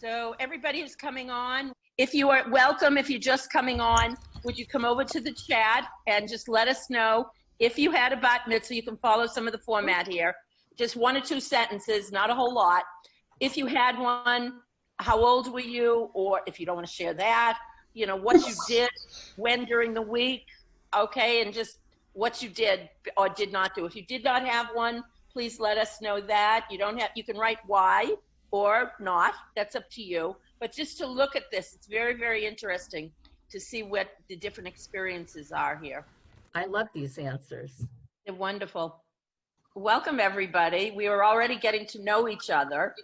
So everybody who's coming on, if you are welcome, if you're just coming on, would you come over to the chat and just let us know if you had a bat mitzvah. You can follow some of the format here. Just 1 or 2 sentences, not a whole lot. If you had one, how old were you? Or if you don't want to share that, you know, what you did, when during the week, okay, and just what you did or did not do. If you did not have one, please let us know that. You don't have, you can write why or not, that's up to you. But just to look at this, it's very, very interesting to see what the different experiences are here. I love these answers. They're wonderful. Welcome, everybody. We are already getting to know each other.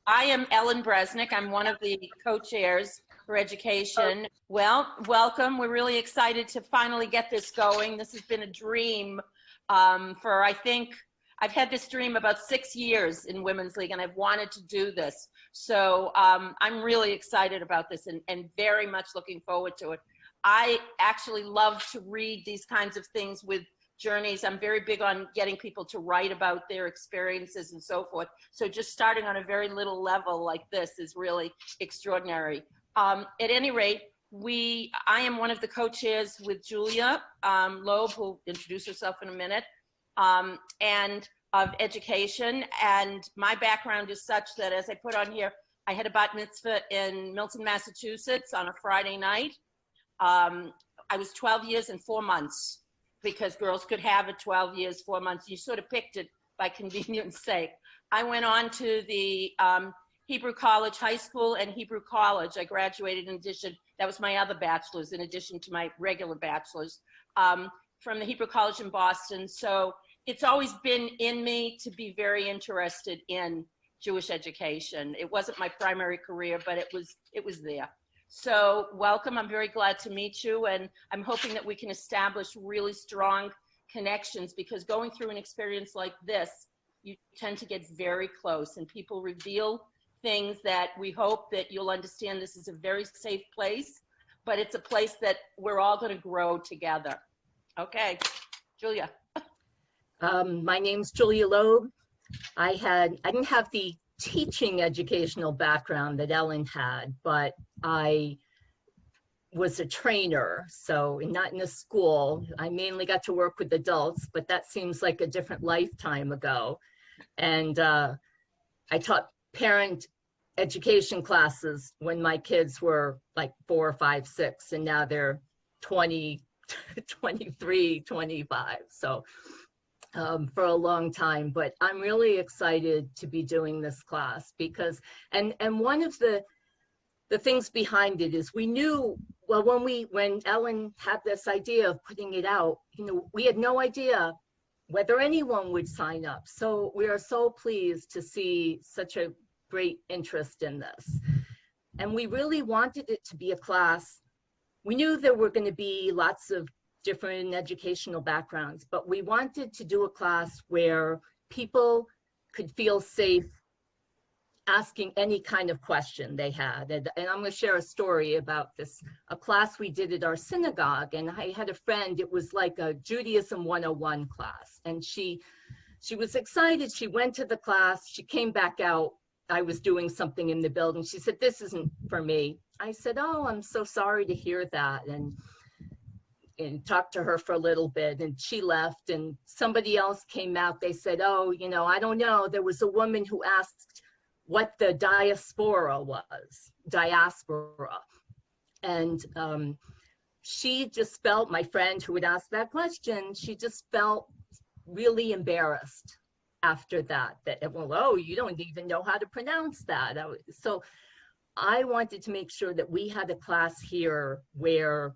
I am Ellen Bresnick. I'm one of the co-chairs for education. Well, welcome. We're really excited to finally get this going. This has been a dream for, I think, I've had this dream about 6 years in Women's League, and I've wanted to do this. So I'm really excited about this and very much looking forward to it. I actually love to read these kinds of things with journeys. I'm very big on getting people to write about their experiences and so forth. So just starting on a very little level like this is really extraordinary. At any rate, I am one of the co-chairs with Julia Loeb, who will introduce herself in a minute, and of education. And my background is such that, as I put on here, I had a bat mitzvah in Milton, Massachusetts on a Friday night. I was 12 years and 4 months, because girls could have it 12 years, 4 months. You sort of picked it by convenience sake. I went on to the Hebrew College High School and Hebrew College. I graduated in addition, that was my other bachelor's in addition to my regular bachelor's, from the Hebrew College in Boston. So it's always been in me to be very interested in Jewish education. It wasn't my primary career, but it was there. So welcome, I'm very glad to meet you, and I'm hoping that we can establish really strong connections, because going through an experience like this, you tend to get very close, and people reveal things that we hope that you'll understand. This is a very safe place, but it's a place that we're all going to grow together. Okay, Julia. My name's Julia Loeb. I didn't have the teaching educational background that Ellen had, but I was a trainer, so not in a school. I mainly got to work with adults, but that seems like a different lifetime ago. And I taught parent education classes when my kids were like 4, 5, 6, and now they're 20, 23, 25. So for a long time, but I'm really excited to be doing this class because, and one of the things behind it is we knew, well, when Ellen had this idea of putting it out, you know, we had no idea whether anyone would sign up. So we are so pleased to see such a great interest in this. And we really wanted it to be a class. We knew there were going to be lots of different educational backgrounds, but we wanted to do a class where people could feel safe asking any kind of question they had. And I'm going to share a story about this, a class we did at our synagogue, and I had a friend, it was like a Judaism 101 class, and she was excited. She went to the class, she came back out, I was doing something in the building. She said, "This isn't for me." I said, "Oh, I'm so sorry to hear that." And talked to her for a little bit, and she left, and somebody else came out. They said, "Oh, you know, I don't know. There was a woman who asked what the diaspora was, diaspora." And she just felt, my friend who would ask that question, she just felt really embarrassed after that, well, oh, you don't even know how to pronounce that. So I wanted to make sure that we had a class here where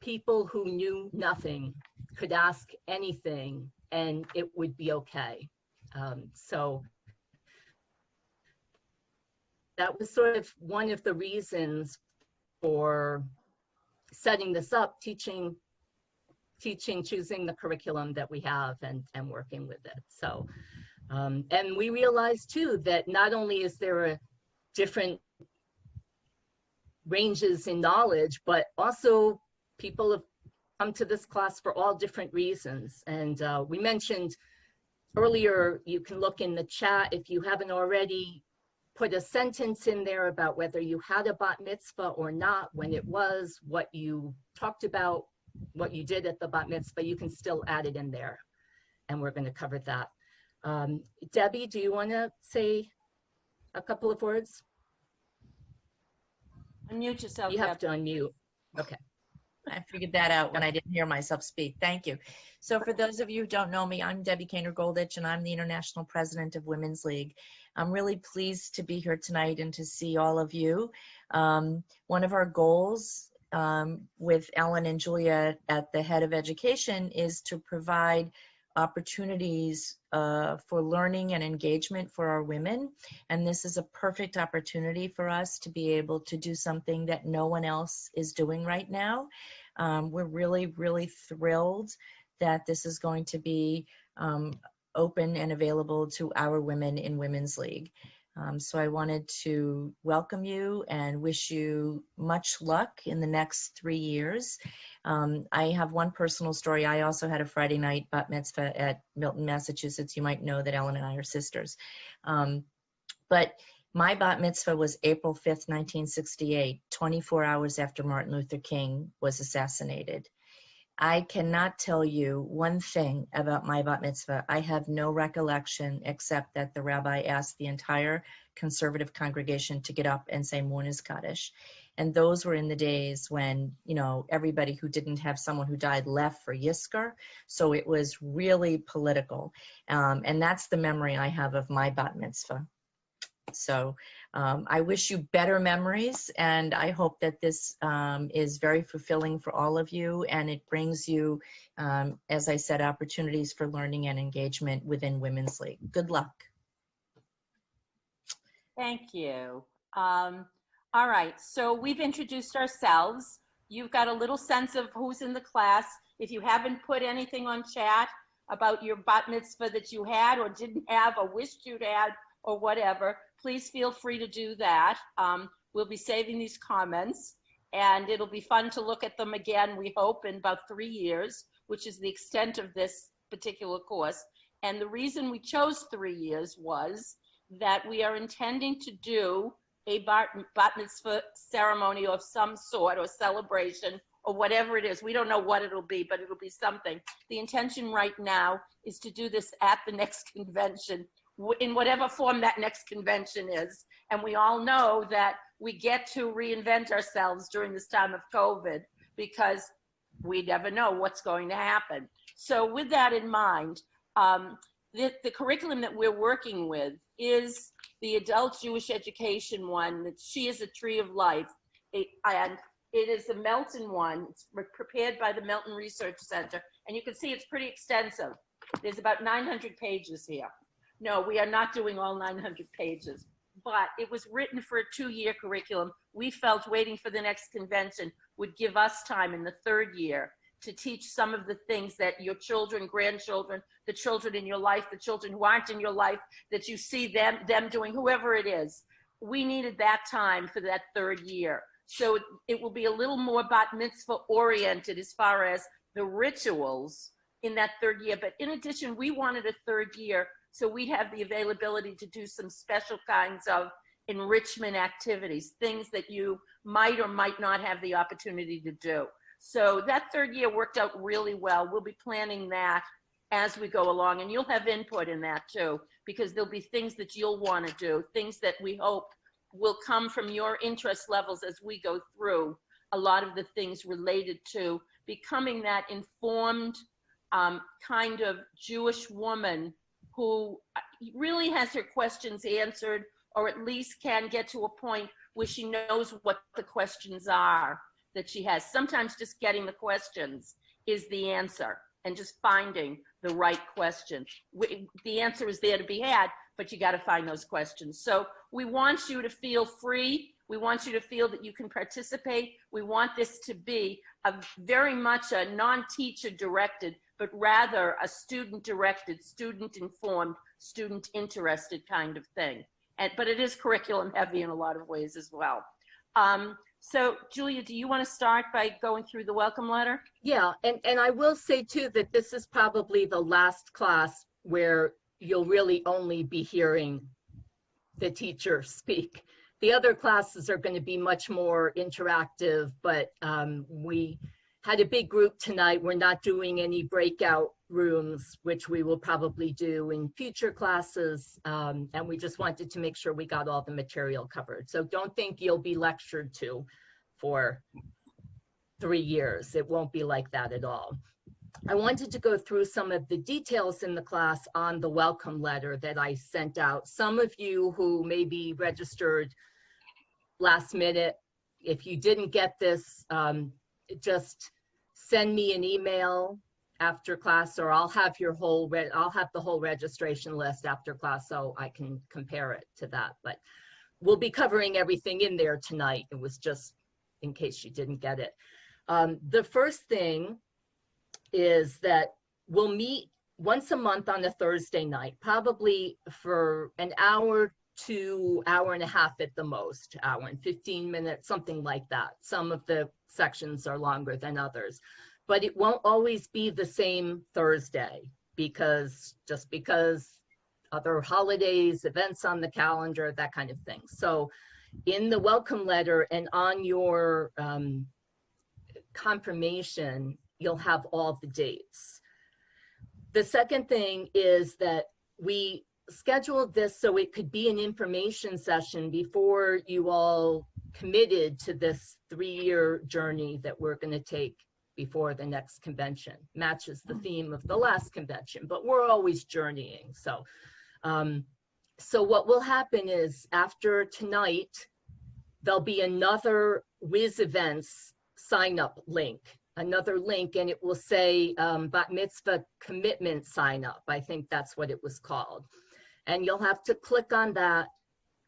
people who knew nothing could ask anything and it would be okay. So that was sort of one of the reasons for setting this up, choosing the curriculum that we have and working with it. So, and we realized too that not only is there a different ranges in knowledge, but also people have come to this class for all different reasons. And we mentioned earlier, you can look in the chat if you haven't already, put a sentence in there about whether you had a bat mitzvah or not, when it was, what you talked about, what you did at the bat mitzvah. You can still add it in there, and we're going to cover that. Debbie, do you want to say a couple of words? Unmute yourself. You have to unmute. Okay. I figured that out when I didn't hear myself speak. Thank you. So for those of you who don't know me, I'm Debbie Kaner-Goldich, and I'm the International President of Women's League. I'm really pleased to be here tonight and to see all of you. One of our goals with Ellen and Julia at the head of education is to provide opportunities for learning and engagement for our women. And this is a perfect opportunity for us to be able to do something that no one else is doing right now. We're really, really thrilled that this is going to be open and available to our women in Women's League. So I wanted to welcome you and wish you much luck in the next 3 years. I have one personal story. I also had a Friday night bat mitzvah at Milton, Massachusetts. You might know that Ellen and I are sisters. But my bat mitzvah was April 5th, 1968, 24 hours after Martin Luther King was assassinated. I cannot tell you one thing about my bat mitzvah. I have no recollection except that the rabbi asked the entire conservative congregation to get up and say Mourner's Kaddish. And those were in the days when, you know, everybody who didn't have someone who died left for Yisker. So it was really political. And that's the memory I have of my bat mitzvah. So I wish you better memories, and I hope that this is very fulfilling for all of you, and it brings you, as I said, opportunities for learning and engagement within Women's League. Good luck. Thank you. All right, so we've introduced ourselves. You've got a little sense of who's in the class. If you haven't put anything on chat about your bat mitzvah that you had or didn't have or wished you'd had or whatever, please feel free to do that. We'll be saving these comments, and it'll be fun to look at them again, we hope, in about 3 years, which is the extent of this particular course. And the reason we chose 3 years was that we are intending to do a bat mitzvah ceremony of some sort or celebration or whatever it is. We don't know what it'll be, but it'll be something. The intention right now is to do this at the next convention, in whatever form that next convention is. And we all know that we get to reinvent ourselves during this time of COVID because we never know what's going to happen. So with that in mind, the curriculum that we're working with is the adult Jewish education one, that She is a Tree of Life. And it is a Melton one. It's prepared by the Melton Research Center. And you can see it's pretty extensive. There's about 900 pages here. No, we are not doing all 900 pages, but it was written for a 2-year curriculum. We felt waiting for the next convention would give us time in the 3rd year to teach some of the things that your children, grandchildren, the children in your life, the children who aren't in your life, that you see them doing, whoever it is. We needed that time for that 3rd year. So it will be a little more bat mitzvah oriented as far as the rituals in that 3rd year. But in addition, we wanted a 3rd year so we'd have the availability to do some special kinds of enrichment activities, things that you might or might not have the opportunity to do. So that 3rd year worked out really well. We'll be planning that as we go along, and you'll have input in that too, because there'll be things that you'll want to do, things that we hope will come from your interest levels as we go through a lot of the things related to becoming that informed kind of Jewish woman who really has her questions answered, or at least can get to a point where she knows what the questions are that she has. Sometimes just getting the questions is the answer, and just finding the right question. The answer is there to be had, but you got to find those questions. So we want you to feel free. We want you to feel that you can participate. We want this to be a very much a non-teacher directed, but rather a student-directed, student-informed, student-interested kind of thing. But it is curriculum heavy in a lot of ways as well. So Julia, do you want to start by going through the welcome letter? Yeah, and I will say too that this is probably the last class where you'll really only be hearing the teacher speak. The other classes are going to be much more interactive, but we had a big group tonight. We're not doing any breakout rooms, which we will probably do in future classes. And we just wanted to make sure we got all the material covered. So don't think you'll be lectured to for 3 years. It won't be like that at all. I wanted to go through some of the details in the class on the welcome letter that I sent out. Some of you who maybe registered last minute, if you didn't get this, just send me an email after class, or I'll have the whole registration list after class so I can compare it to that. But we'll be covering everything in there tonight. It was just in case you didn't get it. The first thing is that we'll meet once a month on a Thursday night, probably for an hour to hour and a half at the most, hour and 15 minutes, something like that. Some of the sections are longer than others, but it won't always be the same Thursday because other holidays, events on the calendar, that kind of thing. So in the welcome letter and on your confirmation, you'll have all the dates. The second thing is that we scheduled this so it could be an information session before you all committed to this 3-year journey that we're going to take before the next convention. Matches the theme of the last convention, but we're always journeying. So what will happen is after tonight, there'll be another Wiz Events sign up link, another link, and it will say Bat Mitzvah commitment sign up. I think that's what it was called. And you'll have to click on that,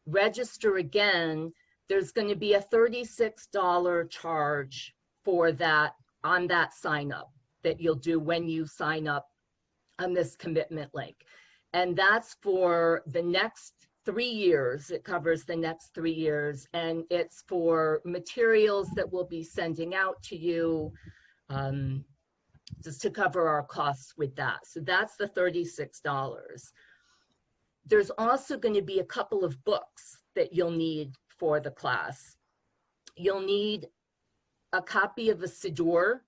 register again. There's going to be a $36 charge for that on that sign up that you'll do when you sign up on this commitment link. And that's for the next 3 years. It covers the next 3 years, and it's for materials that we'll be sending out to you just to cover our costs with that. So that's the $36. There's also going to be a couple of books that you'll need for the class. You'll need a copy of a Siddur,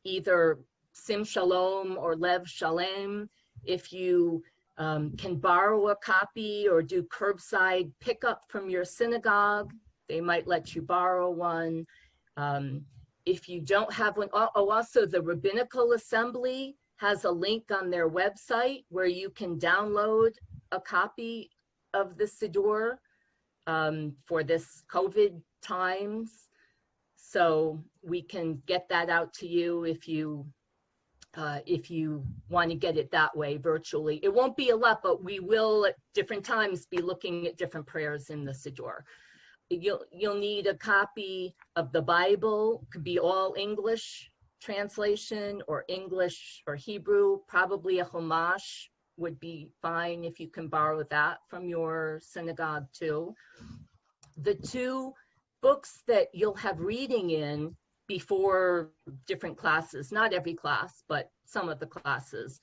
either Sim Shalom or Lev Shalem. If you can borrow a copy or do curbside pickup from your synagogue, they might let you borrow one. If you don't have one, also the Rabbinical Assembly has a link on their website where you can download a copy of the Siddur for this COVID times. So we can get that out to you if you want to get it that way virtually. It won't be a lot, but we will at different times be looking at different prayers in the Siddur. You'll need a copy of the Bible. Could be all English translation or English or Hebrew, probably a Chumash would be fine if you can borrow that from your synagogue too. The 2 books that you'll have reading in before different classes, not every class, but some of the classes.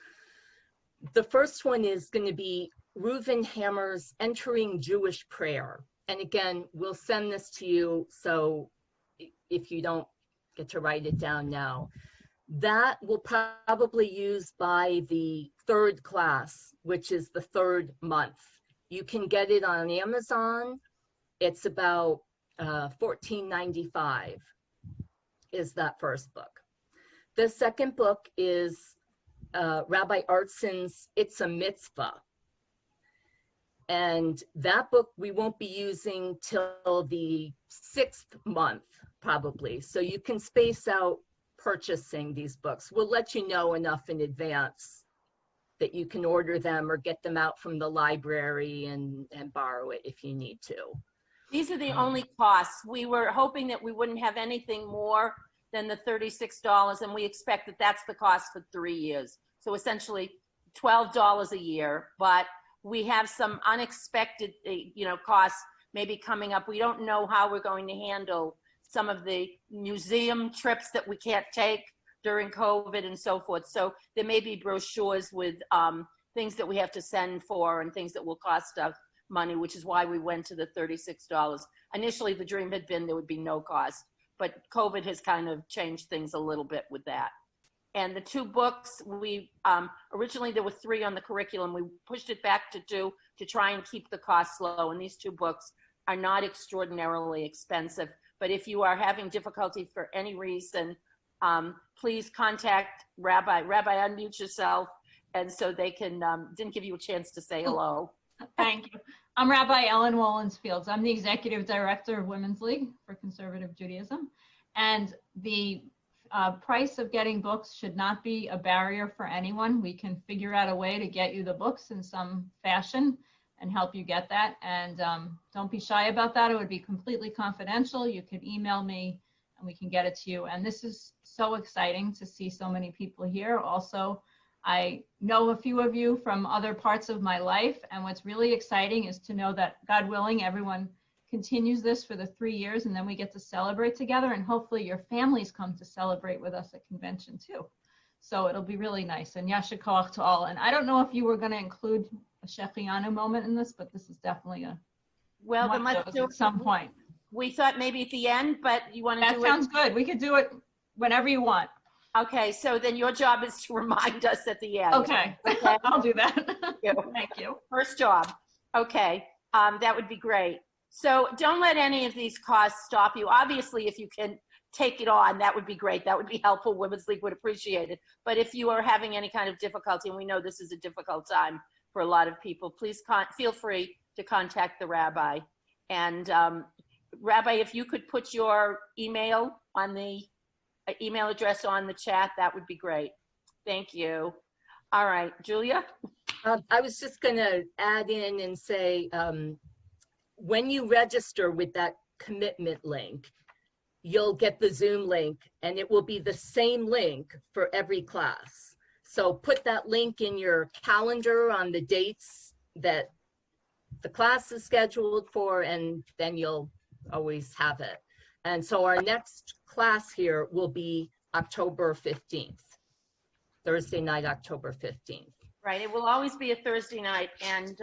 The first one is going to be Reuven Hammer's Entering Jewish Prayer. And again, we'll send this to you, so if you don't get to write it down now. That will probably use by the 3rd class, which is the 3rd month. You can get it on Amazon. It's about $14.95 is that first book. The second book is Rabbi Artson's It's a Mitzvah. And that book we won't be using till the 6th month, probably. So you can space out purchasing these books. We'll let you know enough in advance that you can order them or get them out from the library and borrow it if you need to. These are the only costs. We were hoping that we wouldn't have anything more than the $36, and we expect that that's the cost for 3 years. So essentially $12 a year, but we have some unexpected, costs maybe coming up. We don't know how we're going to handle some of the museum trips that we can't take during COVID and so forth. So there may be brochures with things that we have to send for and things that will cost us money, which is why we went to the $36. Initially, the dream had been there would be no cost, but COVID has kind of changed things a little bit with that. And the 2 books, we originally there were 3 on the curriculum. We pushed it back to 2 to try and keep the costs low. And these 2 books are not extraordinarily expensive. But if you are having difficulty for any reason, please contact Rabbi. Rabbi, unmute yourself, and so they can, didn't give you a chance to say hello. Thank you. I'm Rabbi Ellen Wallensfields. I'm the Executive Director of Women's League for Conservative Judaism. And the price of getting books should not be a barrier for anyone. We can figure out a way to get you the books in some fashion and help you get that. And don't be shy about that. It would be completely confidential. You can email me and we can get it to you. And this is so exciting to see so many people here. Also, I know a few of you from other parts of my life. And what's really exciting is to know that, God willing, everyone continues this for the 3 years, and then we get to celebrate together, and hopefully your families come to celebrate with us at convention too. So it'll be really nice. And Yasher Koach to all. And I don't know if you were going to include a Shechianu moment in this, but this is definitely a Well, then let's do it at some point. We thought maybe at the end, but you want to do it? That sounds good. We could do it whenever you want. Okay, so then your job is to remind us at the end. Okay, Okay. I'll do that. Thank you. Thank you. First job. Okay, that would be great. So don't let any of these costs stop you. Obviously, if you can take it on, that would be great. That would be helpful. Women's League would appreciate it. But if you are having any kind of difficulty, and we know this is a difficult time for a lot of people, please feel free to contact the rabbi. And Rabbi, if you could put your email on the email address on the chat, that would be great. Thank you. All right, Julia? I was just going to add in and say, when you register with that commitment link, you'll get the Zoom link, and it will be the same link for every class. So put that link in your calendar on the dates that the class is scheduled for, and then you'll always have it. And so our next class here will be October 15th, Thursday night, October 15th. Right, it will always be a Thursday night, and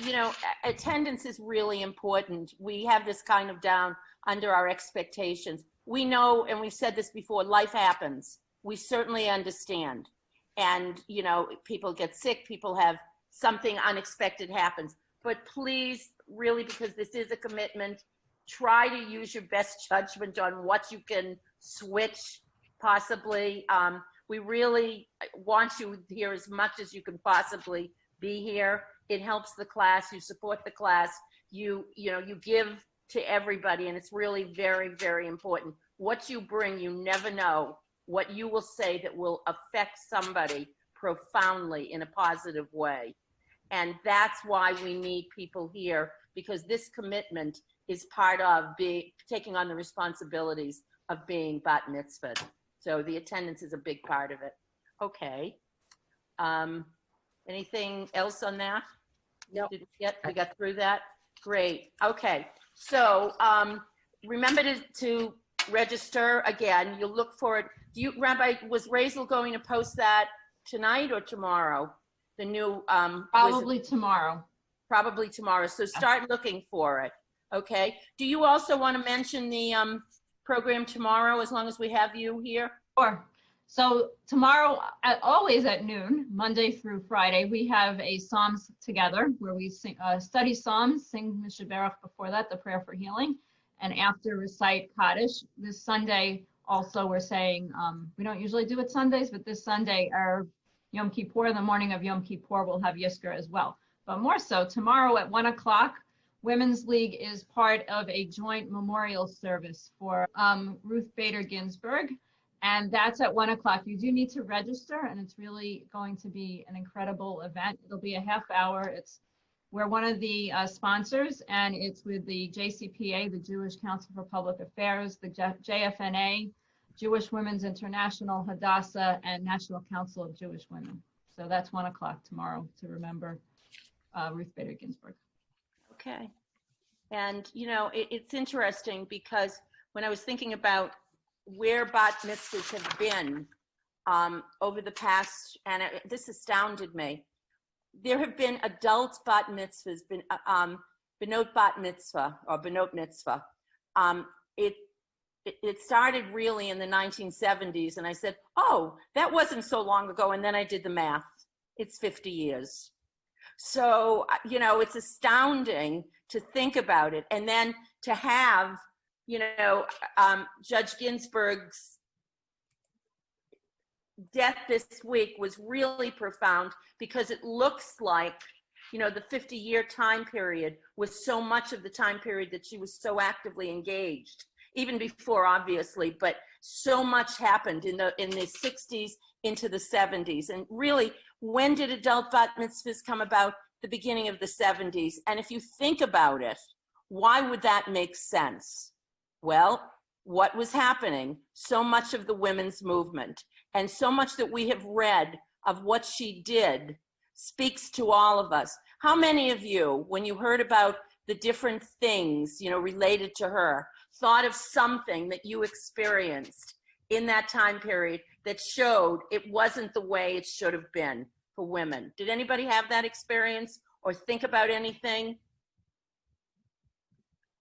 you know, attendance is really important. We have this kind of down under our expectations. We know, and we've said this before, life happens. We certainly understand. And, you know, people get sick, people have something unexpected happens. But please, really, because this is a commitment, try to use your best judgment on what you can switch, possibly. We really want you here as much as you can possibly be here. It helps the class, you support the class, you know, you give to everybody, and it's really very, very important. What you bring, you never know what you will say that will affect somebody profoundly in a positive way. And that's why we need people here, because this commitment is part of taking on the responsibilities of being bat mitzvahed. So the attendance is a big part of it. Okay. Anything else on that? No. We got through that? Great. Okay. So remember to register again. You look for it. Rabbi, was Razel going to post that tonight or tomorrow? The new Probably tomorrow. Probably tomorrow. So start looking for it. Okay. Do you also want to mention the program tomorrow, as long as we have you here? Sure. So tomorrow, always at noon, Monday through Friday, we have a Psalms together where we study Psalms, sing Mishaberach before that, the prayer for healing, and after recite Kaddish. This Sunday, also we're saying, we don't usually do it Sundays, but this Sunday, our Yom Kippur, the morning of Yom Kippur, we'll have Yizkor as well. But more so, tomorrow at 1 o'clock, Women's League is part of a joint memorial service for Ruth Bader Ginsburg. And that's at 1 o'clock. You do need to register, and it's really going to be an incredible event. It'll be a half hour. We're one of the sponsors, and it's with the JCPA, the Jewish Council for Public Affairs, the JFNA, Jewish Women's International, Hadassah, and National Council of Jewish Women. So that's 1 o'clock tomorrow to remember Ruth Bader Ginsburg. Okay. And, you know, it's interesting because when I was thinking about where bat mitzvahs have been over the past, and this astounded me. there have been adult bat mitzvahs, benot bat mitzvah or benot mitzvah. It started really in the 1970s, and I said, oh, that wasn't so long ago, and then I did the math. It's 50 years. So, you know, it's astounding to think about it. And then to have, you know, Judge Ginsburg's death this week was really profound, because it looks like, you know, the 50-year time period was so much of the time period that she was so actively engaged, even before, obviously, but so much happened in the 60s into the 70s. And really, when did adult bat mitzvahs come about? The beginning of the 70s. And if you think about it, why would that make sense? Well, what was happening? So much of the women's movement and so much that we have read of what she did speaks to all of us. How many of you, when you heard about the different things, you know, related to her, thought of something that you experienced in that time period that showed it wasn't the way it should have been for women? Did anybody have that experience or think about anything?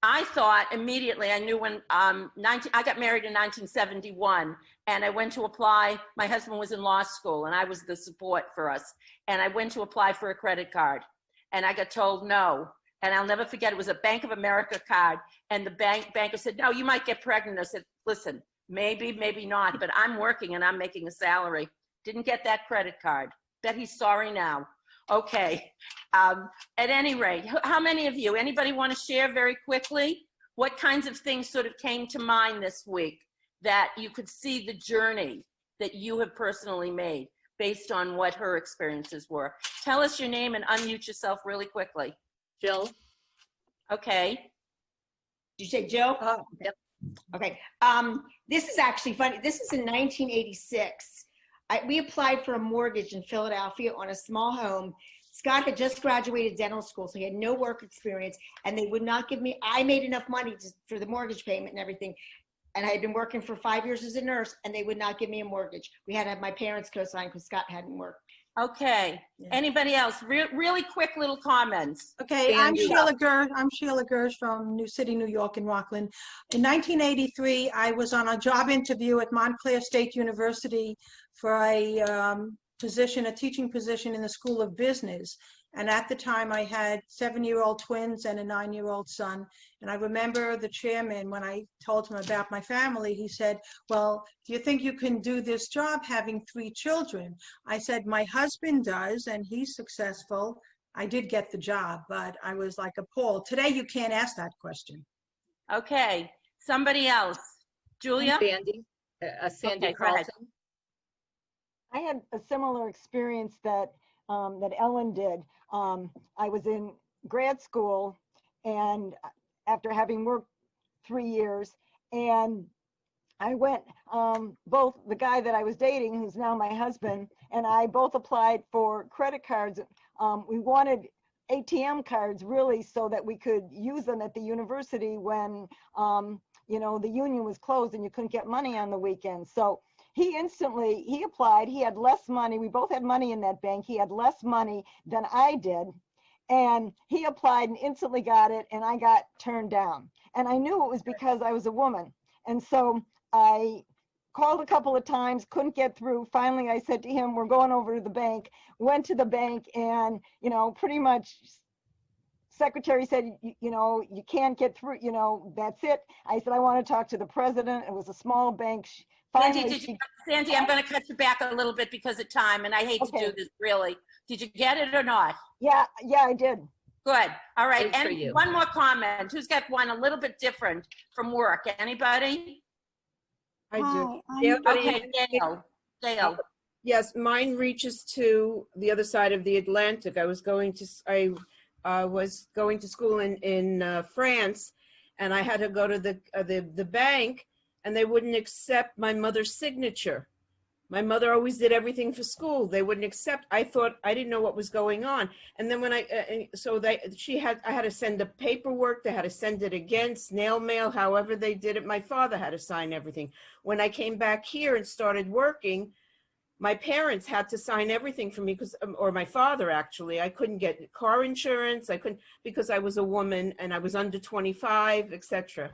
I thought immediately, I knew when I got married in 1971, and I went to apply. My husband was in law school, and I was the support for us. And I went to apply for a credit card, and I got told no. And I'll never forget, it was a Bank of America card, and the banker said, no, you might get pregnant. I said, listen, maybe, maybe not, but I'm working and I'm making a salary. Didn't get that credit card. Bet he's sorry now. Okay. At any rate, how many of you, anybody want to share very quickly what kinds of things sort of came to mind this week that you could see the journey that you have personally made based on what her experiences were? Tell us your name and unmute yourself really quickly. Jill? Okay. Did you say Jill? Yep. Okay. This is actually funny. This is in 1986. We applied for a mortgage in Philadelphia on a small home. Scott had just graduated dental school, so he had no work experience, and they would not give me, I made enough money for the mortgage payment and everything. And I had been working for 5 years as a nurse, and they would not give me a mortgage. We had to have my parents co-sign because Scott hadn't worked. Okay. Yeah. Anybody else? Really quick little comments. Okay, I'm Sandy. Sheila Gersh. I'm Sheila Gersh from New City, New York, in Rockland. In 1983, I was on a job interview at Montclair State University for a teaching position in the School of Business. And at the time, I had 7-year-old twins and a 9-year-old son. And I remember the chairman, when I told him about my family, he said, well, do you think you can do this job having 3 children? I said, my husband does, and he's successful. I did get the job, but I was like appalled. Today, you can't ask that question. Okay. Somebody else. Julia? Sandy? Sandy Okay, go ahead. Carlton? I had a similar experience that Ellen did. I was in grad school, and after having worked 3 years, and I went, both the guy that I was dating, who's now my husband, and I both applied for credit cards. We wanted ATM cards really so that we could use them at the university when, you know, the union was closed and you couldn't get money on the weekends. So he applied, he had less money. We both had money in that bank. He had less money than I did. And he applied and instantly got it, and I got turned down. And I knew it was because I was a woman. And so I called a couple of times, couldn't get through. Finally, I said to him, we're going over to the bank. Went to the bank, and, you know, pretty much secretary said, you know, you can't get through, you know, that's it. I said, I want to talk to the president. It was a small bank. Sandy, I'm going to cut you back a little bit because of time, and I hate to do this, really. Did you get it or not? Yeah, I did. Good. All right. Good for And you. one more comment. Who's got one a little bit different from work? Anybody? I do. Okay, Gail. Yes, mine reaches to the other side of the Atlantic. I was going to school in France, and I had to go to the bank, and they wouldn't accept my mother's signature. My mother always did everything for school. They wouldn't accept. I didn't know what was going on. And then when I had to send the paperwork. They had to send it again, snail mail, however they did it. My father had to sign everything. When I came back here and started working, my parents had to sign everything for me because, or my father actually, I couldn't get car insurance. I couldn't, because I was a woman and I was under 25, etc.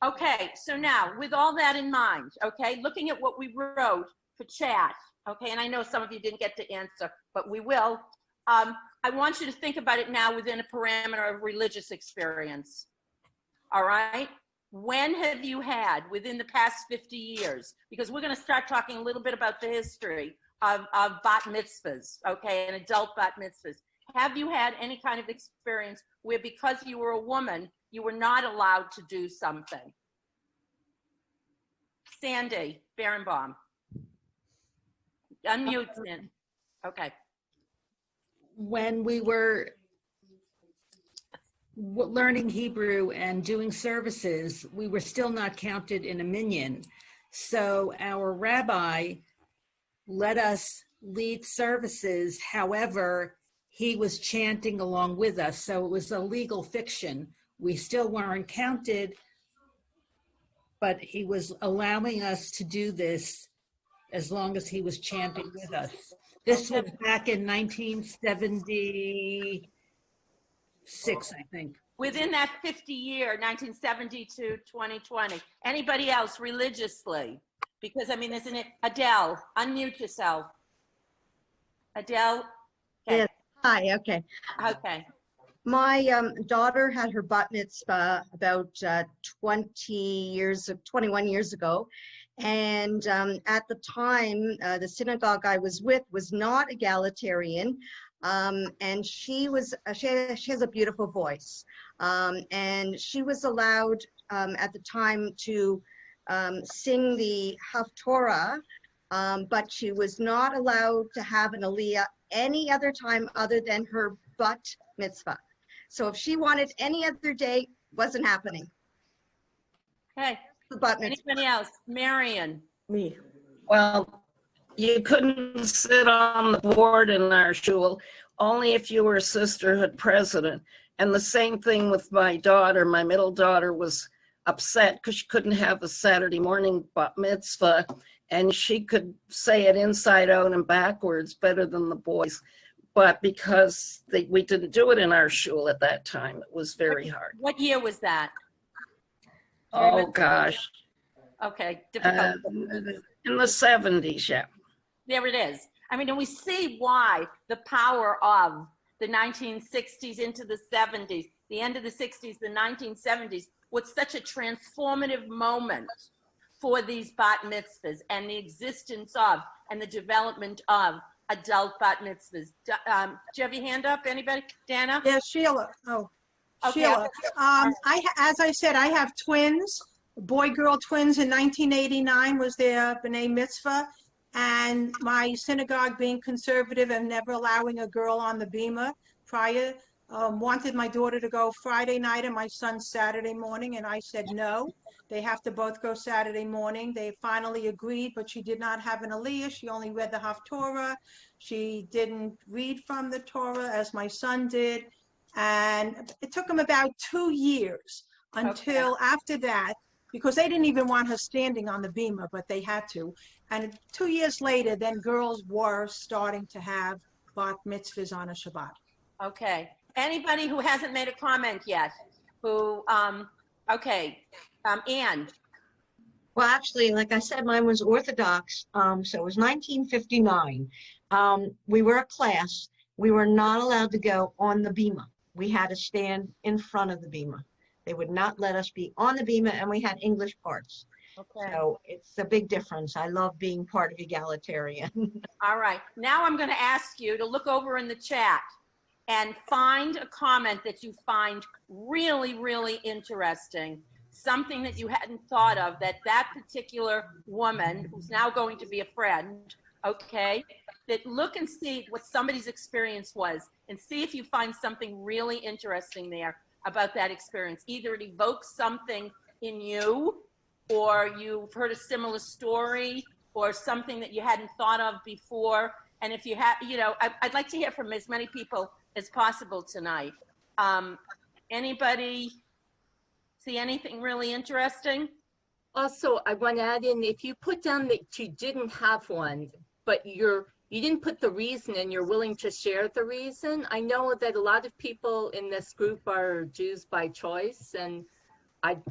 Okay, so now with all that in mind, okay, looking at what we wrote for chat, okay, and I know some of you didn't get to answer, but we will. I want you to think about it now within a parameter of religious experience. All right? When have you had within the past 50 years, because we're going to start talking a little bit about the history of bat mitzvahs, okay, and adult bat mitzvahs. Have you had any kind of experience where because you were a woman, you were not allowed to do something? Sandy Berenbaum. Unmute, Sandy. Okay. When we were learning Hebrew and doing services, we were still not counted in a minyan. So our rabbi let us lead services. However, he was chanting along with us. So it was a legal fiction. We still weren't counted, but he was allowing us to do this as long as he was chanting with us. This was back in 1976, I think. Within that 50-year, 1970 to 2020. Anybody else religiously? Because, I mean, isn't it? Adele, unmute yourself. Adele? Okay. Yes. Hi, okay. Okay. My daughter had her bat mitzvah about 21 years ago. And at the time, the synagogue I was with was not egalitarian. And she has a beautiful voice. And she was allowed at the time to sing the Haftorah, but she was not allowed to have an aliyah any other time other than her bat mitzvah. So if she wanted any other day, wasn't happening. Okay. The bat mitzvah. Anybody else? Marion. Me. Well, you couldn't sit on the board in our shul, only if you were a sisterhood president. And the same thing with my daughter. My middle daughter was upset because she couldn't have a Saturday morning bat mitzvah, and she could say it inside out and backwards better than the boys. But because we didn't do it in our shul at that time, it was very hard. What year was that? Oh, gosh. Okay, difficult. In the 70s, yeah. There it is. I mean, and we see why the power of the 1960s into the 70s, the end of the 60s, the 1970s, was such a transformative moment for these bat mitzvahs and the existence of and the development of adult bat mitzvahs. Do you have your hand up? Anybody? Dana? Yeah, Sheila. Oh, Okay. Sheila. As I said, I have twins, boy-girl twins. In 1989 was their B'nai Mitzvah, and my synagogue, being conservative and never allowing a girl on the bima prior, wanted my daughter to go Friday night and my son Saturday morning, and I said no. They have to both go Saturday morning. They finally agreed, but she did not have an aliyah. She only read the Haftorah. She didn't read from the Torah as my son did. And it took them about 2 years until after that, because they didn't even want her standing on the bima, but they had to. And 2 years later, then girls were starting to have bat mitzvahs on a Shabbat. Okay. Anybody who hasn't made a comment yet? Who, Anne. Well, actually, like I said, mine was Orthodox, so it was 1959. We were a class. We were not allowed to go on the bima. We had to stand in front of the bima. They would not let us be on the bima, and we had English parts. Okay. So it's a big difference. I love being part of egalitarian. All right. Now I'm going to ask you to look over in the chat and find a comment that you find really, really interesting. Something that you hadn't thought of, that particular woman who's now going to be a friend, okay, that look and see what somebody's experience was and see if you find something really interesting there about that experience. Either it evokes something in you, or you've heard a similar story, or something that you hadn't thought of before. And if you have, I'd like to hear from as many people as possible tonight. Anybody see anything really interesting? Also, I want to add in, if you put down that you didn't have one, but you didn't put the reason and you're willing to share the reason. I know that a lot of people in this group are Jews by choice, and I'd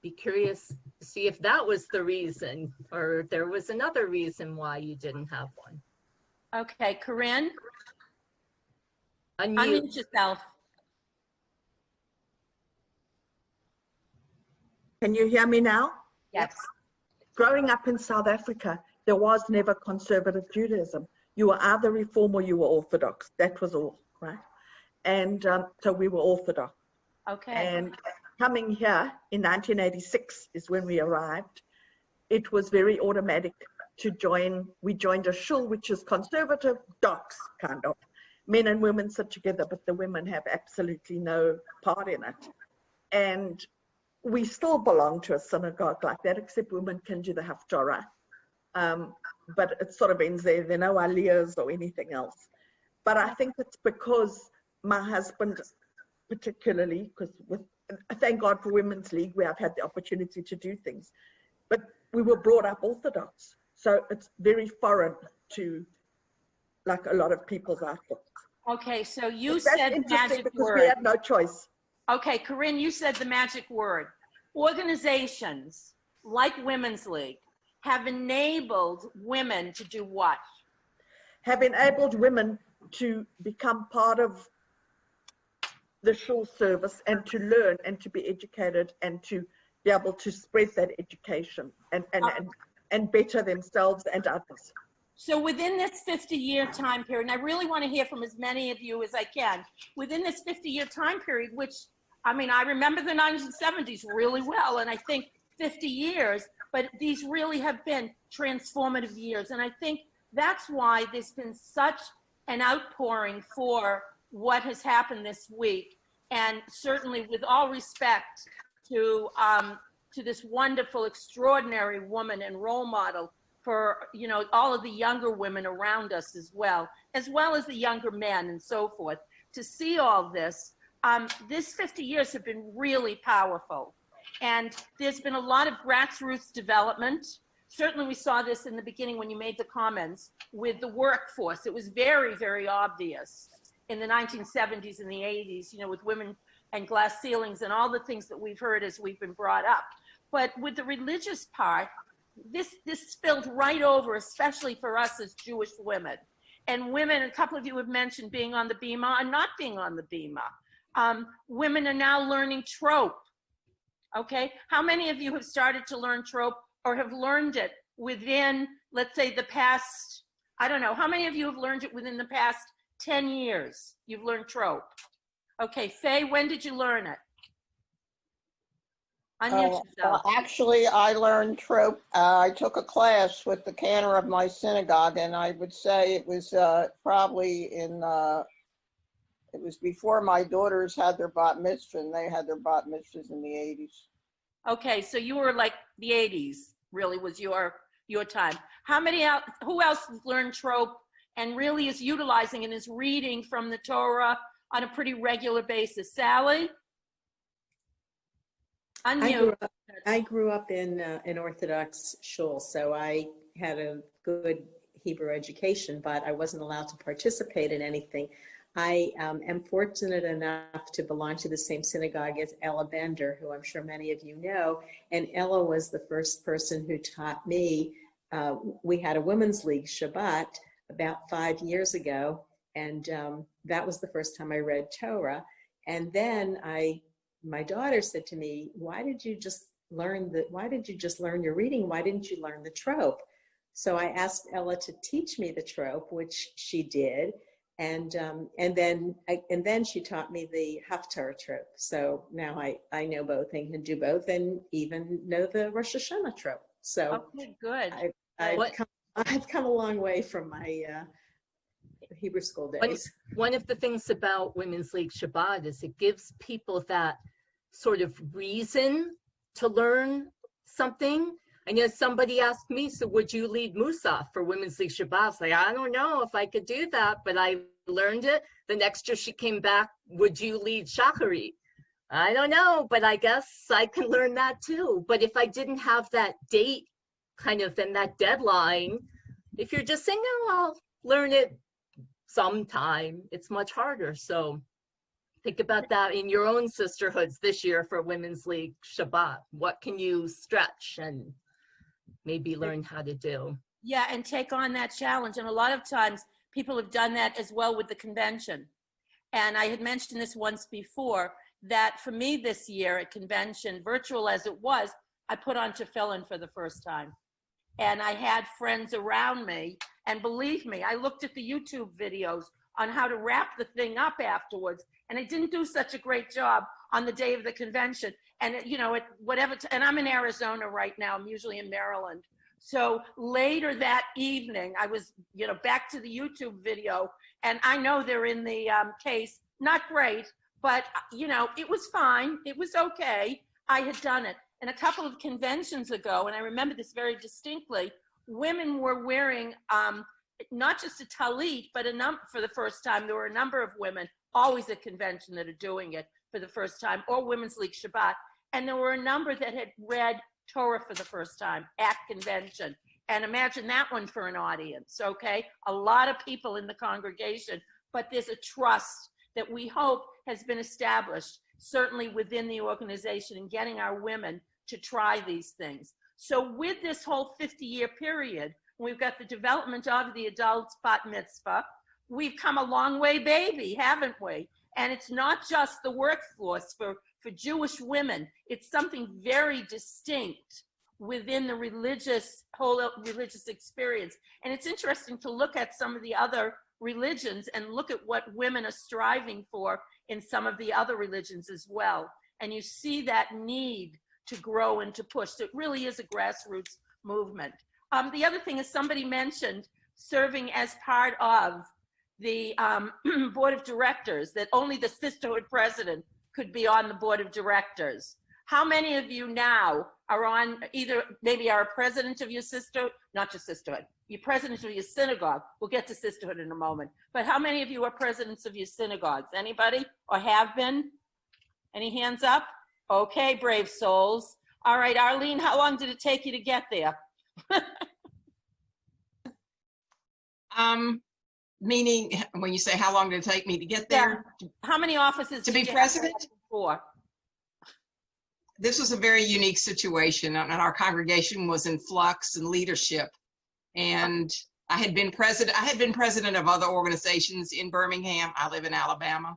be curious to see if that was the reason or if there was another reason why you didn't have one. Okay, Corinne, Unmute. unmute yourself. Can you hear me now? Yes. Growing up in South Africa, there was never conservative Judaism. You were either Reform or you were Orthodox. That was all, right? And so we were Orthodox. Okay. And coming here in 1986 is when we arrived. It was very automatic to join. We joined a shul, which is conservative, docs, kind of. Men and women sit together, but the women have absolutely no part in it. And we still belong to a synagogue like that, except women can do the Haftarah. But it sort of ends there. There are no aliyahs or anything else. But I think it's because my husband, particularly, because thank God for Women's League, where I've had the opportunity to do things. But we were brought up Orthodox. So it's very foreign to, like, a lot of people's outlook. Okay, so you That's said the interesting magic because word. we had no choice. Okay, Corinne, you said the magic word. Organizations like Women's League have enabled women to do what? Have enabled women to become part of the shul service and to learn and to be educated and to be able to spread that education and better themselves and others. So within this 50-year time period, and I really want to hear from as many of you as I can, within this 50-year time period, which, I mean, I remember the 1970s really well, and I think 50 years, but these really have been transformative years. And I think that's why there's been such an outpouring for what has happened this week. And certainly with all respect to this wonderful, extraordinary woman and role model for, you know, all of the younger women around us as well as the younger men and so forth, to see all this. This 50 years have been really powerful. And there's been a lot of grassroots development. Certainly we saw this in the beginning when you made the comments with the workforce. It was very, very obvious in the 1970s and the 80s, you know, with women and glass ceilings and all the things that we've heard as we've been brought up. But with the religious part, this spilled right over, especially for us as Jewish women. And women, a couple of you have mentioned being on the bima and not being on the bima. Women are now learning trope. Okay, how many of you have started to learn trope or have learned it within, let's say, the past, I don't know, how many of you have learned it within the past 10 years? You've learned trope. Okay, Faye, when did you learn it? Unmute yourself. Actually, I learned trope. I took a class with the cantor of my synagogue, and I would say it was probably in, it was before my daughters had their bat mitzvah, and they had their bat mitzvahs in the 80s. Okay, so you were like the 80s, really was your time. Who else has learned trope and really is utilizing and is reading from the Torah on a pretty regular basis? Sally? Unmute. I grew up in Orthodox shul, so I had a good Hebrew education, but I wasn't allowed to participate in anything. I am fortunate enough to belong to the same synagogue as Ella Bender, who I'm sure many of you know. And Ella was the first person who taught me. We had a women's league Shabbat about 5 years ago, and that was the first time I read Torah. And then my daughter said to me, why did you just learn your reading? Why didn't you learn the trope? So I asked Ella to teach me the trope, which she did. And then she taught me the Haftarah trope. So now I know both and can do both, and even know the Rosh Hashanah trope. So okay, good. I've come a long way from my Hebrew school days. One of the things about Women's League Shabbat is it gives people that sort of reason to learn something. I know somebody asked me, so would you lead Musaf for Women's League Shabbat? I was like, I don't know if I could do that, but I learned it. The next year she came back, would you lead Shacharit? I don't know, but I guess I can learn that too. But if I didn't have that date kind of and that deadline, If you're just saying, oh, I'll learn it sometime, it's much harder. So think about that in your own sisterhoods this year for Women's League Shabbat. What can you stretch and maybe learn how to do? Yeah, and take on that challenge. And a lot of times people have done that as well with the convention. And I had mentioned this once before, that for me this year at convention, virtual as it was, I put on tefillin for the first time. And I had friends around me, and believe me, I looked at the YouTube videos on how to wrap the thing up afterwards, and I didn't do such a great job on the day of the convention. And you know, and I'm in Arizona right now. I'm usually in Maryland. So later that evening, I was, you know, back to the YouTube video, and I know they're in the case. Not great, but you know, it was fine. It was okay. I had done it. And a couple of conventions ago, and I remember this very distinctly, women were wearing not just a talit, but for the first time. There were a number of women, always at convention, that are doing it for the first time, or Women's League Shabbat. And there were a number that had read Torah for the first time at convention. And imagine that one for an audience, okay? A lot of people in the congregation, but there's a trust that we hope has been established, certainly within the organization, in getting our women to try these things. So with this whole 50-year period, we've got the development of the adult bat mitzvah. We've come a long way, baby, haven't we? And it's not just the workforce for Jewish women. It's something very distinct within the whole religious experience. And it's interesting to look at some of the other religions and look at what women are striving for in some of the other religions as well. And you see that need to grow and to push. So it really is a grassroots movement. The other thing is, somebody mentioned serving as part of the board of directors, that only the sisterhood president could be on the board of directors. How many of you now are on either, maybe are a president of your sisterhood, not just sisterhood, you're president of your synagogue? We'll get to sisterhood in a moment. But how many of you are presidents of your synagogues? Anybody, or have been? Any hands up? Okay, brave souls. All right, Arlene, how long did it take you to get there? Meaning, when you say how long did it take me to get there? Yeah. How many offices to did be you president? have before? This was a very unique situation, and our congregation was in flux and leadership. And I had been president of other organizations in Birmingham. I live in Alabama.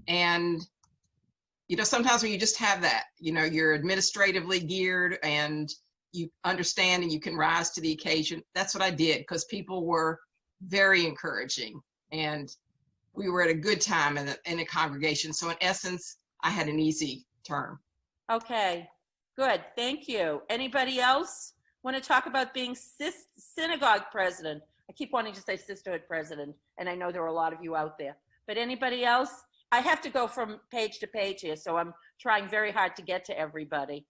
And, you know, sometimes when you just have that, you know, you're administratively geared and you understand and you can rise to the occasion. That's what I did, because people were very encouraging and we were at a good time in a congregation. So in essence, I had an easy term. Okay, good, thank you. Anybody else want to talk about being synagogue president? I keep wanting to say sisterhood president, and I know there are a lot of you out there. But anybody else? I have to go from page to page here, so I'm trying very hard to get to everybody.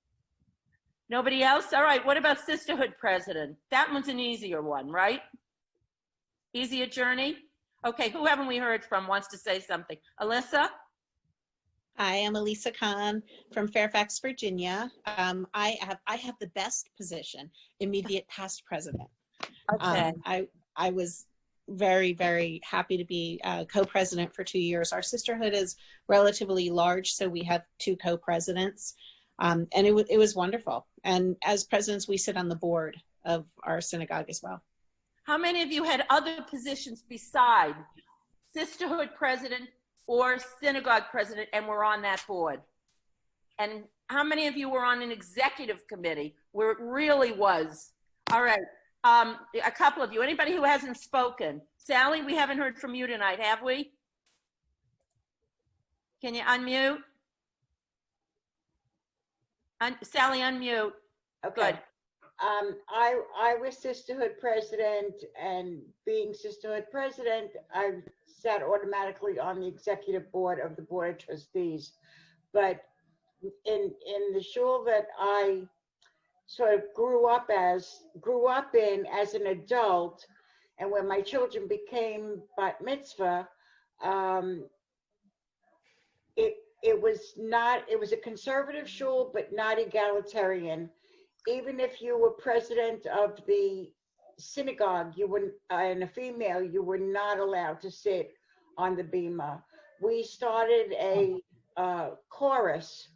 Nobody else? All right, what about sisterhood president? That one's an easier one, right? Easier journey? Okay, who haven't we heard from wants to say something? Alyssa? Hi, I'm Elisa Khan from Fairfax, Virginia. I have the best position, immediate past president. Okay. I was very, very happy to be co-president for 2 years. Our sisterhood is relatively large, so we have 2 co-presidents, and it was wonderful. And as presidents, we sit on the board of our synagogue as well. How many of you had other positions beside sisterhood president or synagogue president and were on that board? And how many of you were on an executive committee where it really was? All right, a couple of you. Anybody who hasn't spoken? Sally, we haven't heard from you tonight, have we? Can you unmute? Sally, unmute. Okay. Good. I was sisterhood president, and being sisterhood president, I sat automatically on the executive board of the board of trustees. But in the shul that I sort of grew up in as an adult, and when my children became bat mitzvah, it was a conservative shul, but not egalitarian. Even if you were president of the synagogue, you wouldn't, and a female, you were not allowed to sit on the bima. We started a chorus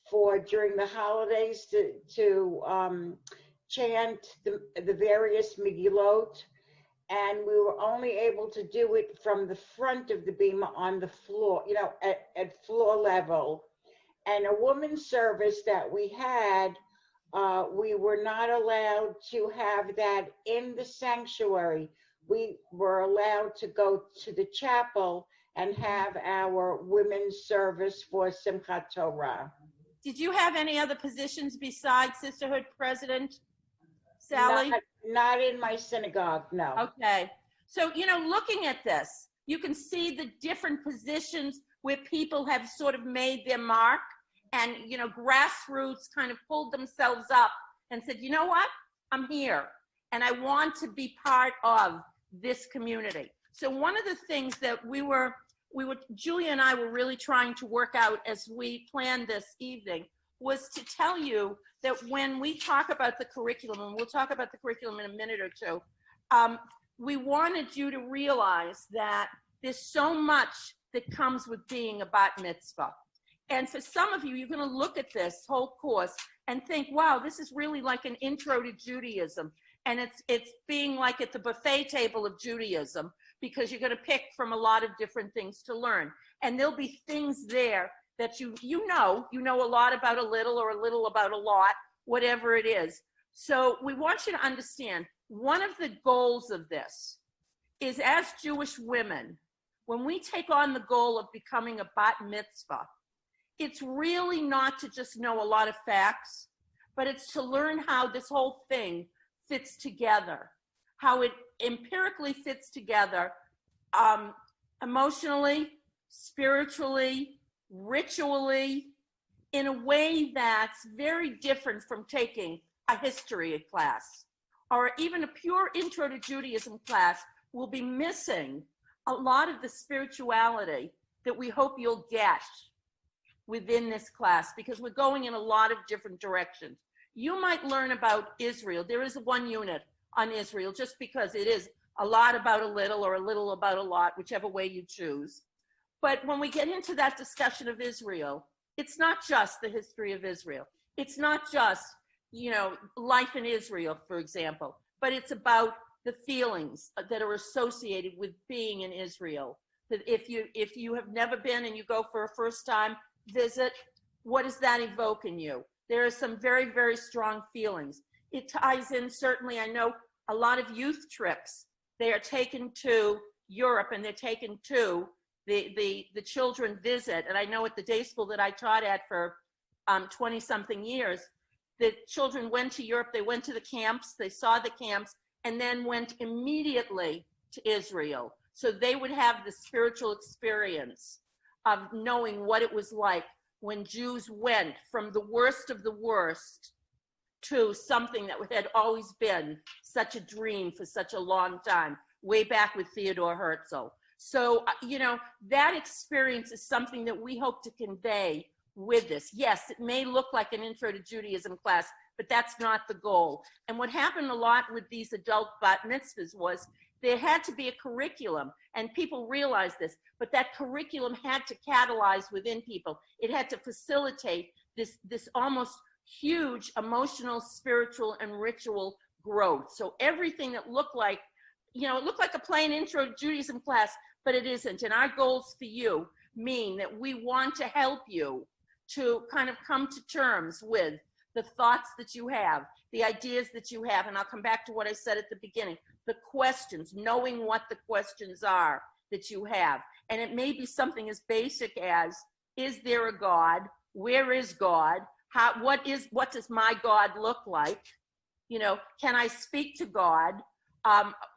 for during the holidays to chant the various Megillot, and we were only able to do it from the front of the bima on the floor, you know, at floor level. And a woman's service that we had, we were not allowed to have that in the sanctuary. We were allowed to go to the chapel and have our women's service for Simchat Torah. Did you have any other positions besides sisterhood president, Sally? Not in my synagogue, no. Okay. So, you know, looking at this, you can see the different positions where people have sort of made their mark and, you know, grassroots kind of pulled themselves up and said, you know what, I'm here and I want to be part of this community. So one of the things that Julia and I were really trying to work out as we planned this evening was to tell you that when we talk about the curriculum, and we'll talk about the curriculum in a minute or two, we wanted you to realize that there's so much that comes with being a bat mitzvah. And for some of you, you're going to look at this whole course and think, wow, this is really like an intro to Judaism. And it's being like at the buffet table of Judaism, because you're going to pick from a lot of different things to learn. And there'll be things there that you know a lot about a little or a little about a lot, whatever it is. So we want you to understand, one of the goals of this is, as Jewish women, when we take on the goal of becoming a bat mitzvah, it's really not to just know a lot of facts, but it's to learn how this whole thing fits together, how it empirically fits together, emotionally, spiritually, ritually, in a way that's very different from taking a history class or even a pure intro to Judaism class. Will be missing a lot of the spirituality that we hope you'll get within this class, because we're going in a lot of different directions. You might learn about Israel. There is one unit on Israel, just because it is a lot about a little or a little about a lot, whichever way you choose. But when we get into that discussion of Israel, it's not just the history of Israel. It's not just, you know, life in Israel, for example, but it's about the feelings that are associated with being in Israel. That if you have never been and you go for a first time visit, what does that evoke in you? There are some very, very strong feelings. It ties in, certainly, I know a lot of youth trips, they are taken to Europe and they're taken to the children visit. And I know at the day school that I taught at for 20 something years, the children went to Europe, they went to the camps, they saw the camps, and then went immediately to Israel. So they would have the spiritual experience of knowing what it was like when Jews went from the worst of the worst to something that had always been such a dream for such a long time, way back with Theodore Herzl. So, you know, that experience is something that we hope to convey with this. Yes, it may look like an intro to Judaism class, but that's not the goal. And what happened a lot with these adult bat mitzvahs was there had to be a curriculum, and people realized this, but that curriculum had to catalyze within people. It had to facilitate this almost huge emotional, spiritual, and ritual growth. So everything that looked like, you know, it looked like a plain intro to Judaism class, but it isn't. And our goals for you mean that we want to help you to kind of come to terms with the thoughts that you have, the ideas that you have. And I'll come back to what I said at the beginning, the questions, knowing what the questions are that you have. And it may be something as basic as, is there a God? Where is God? What does my God look like? You know, can I speak to God?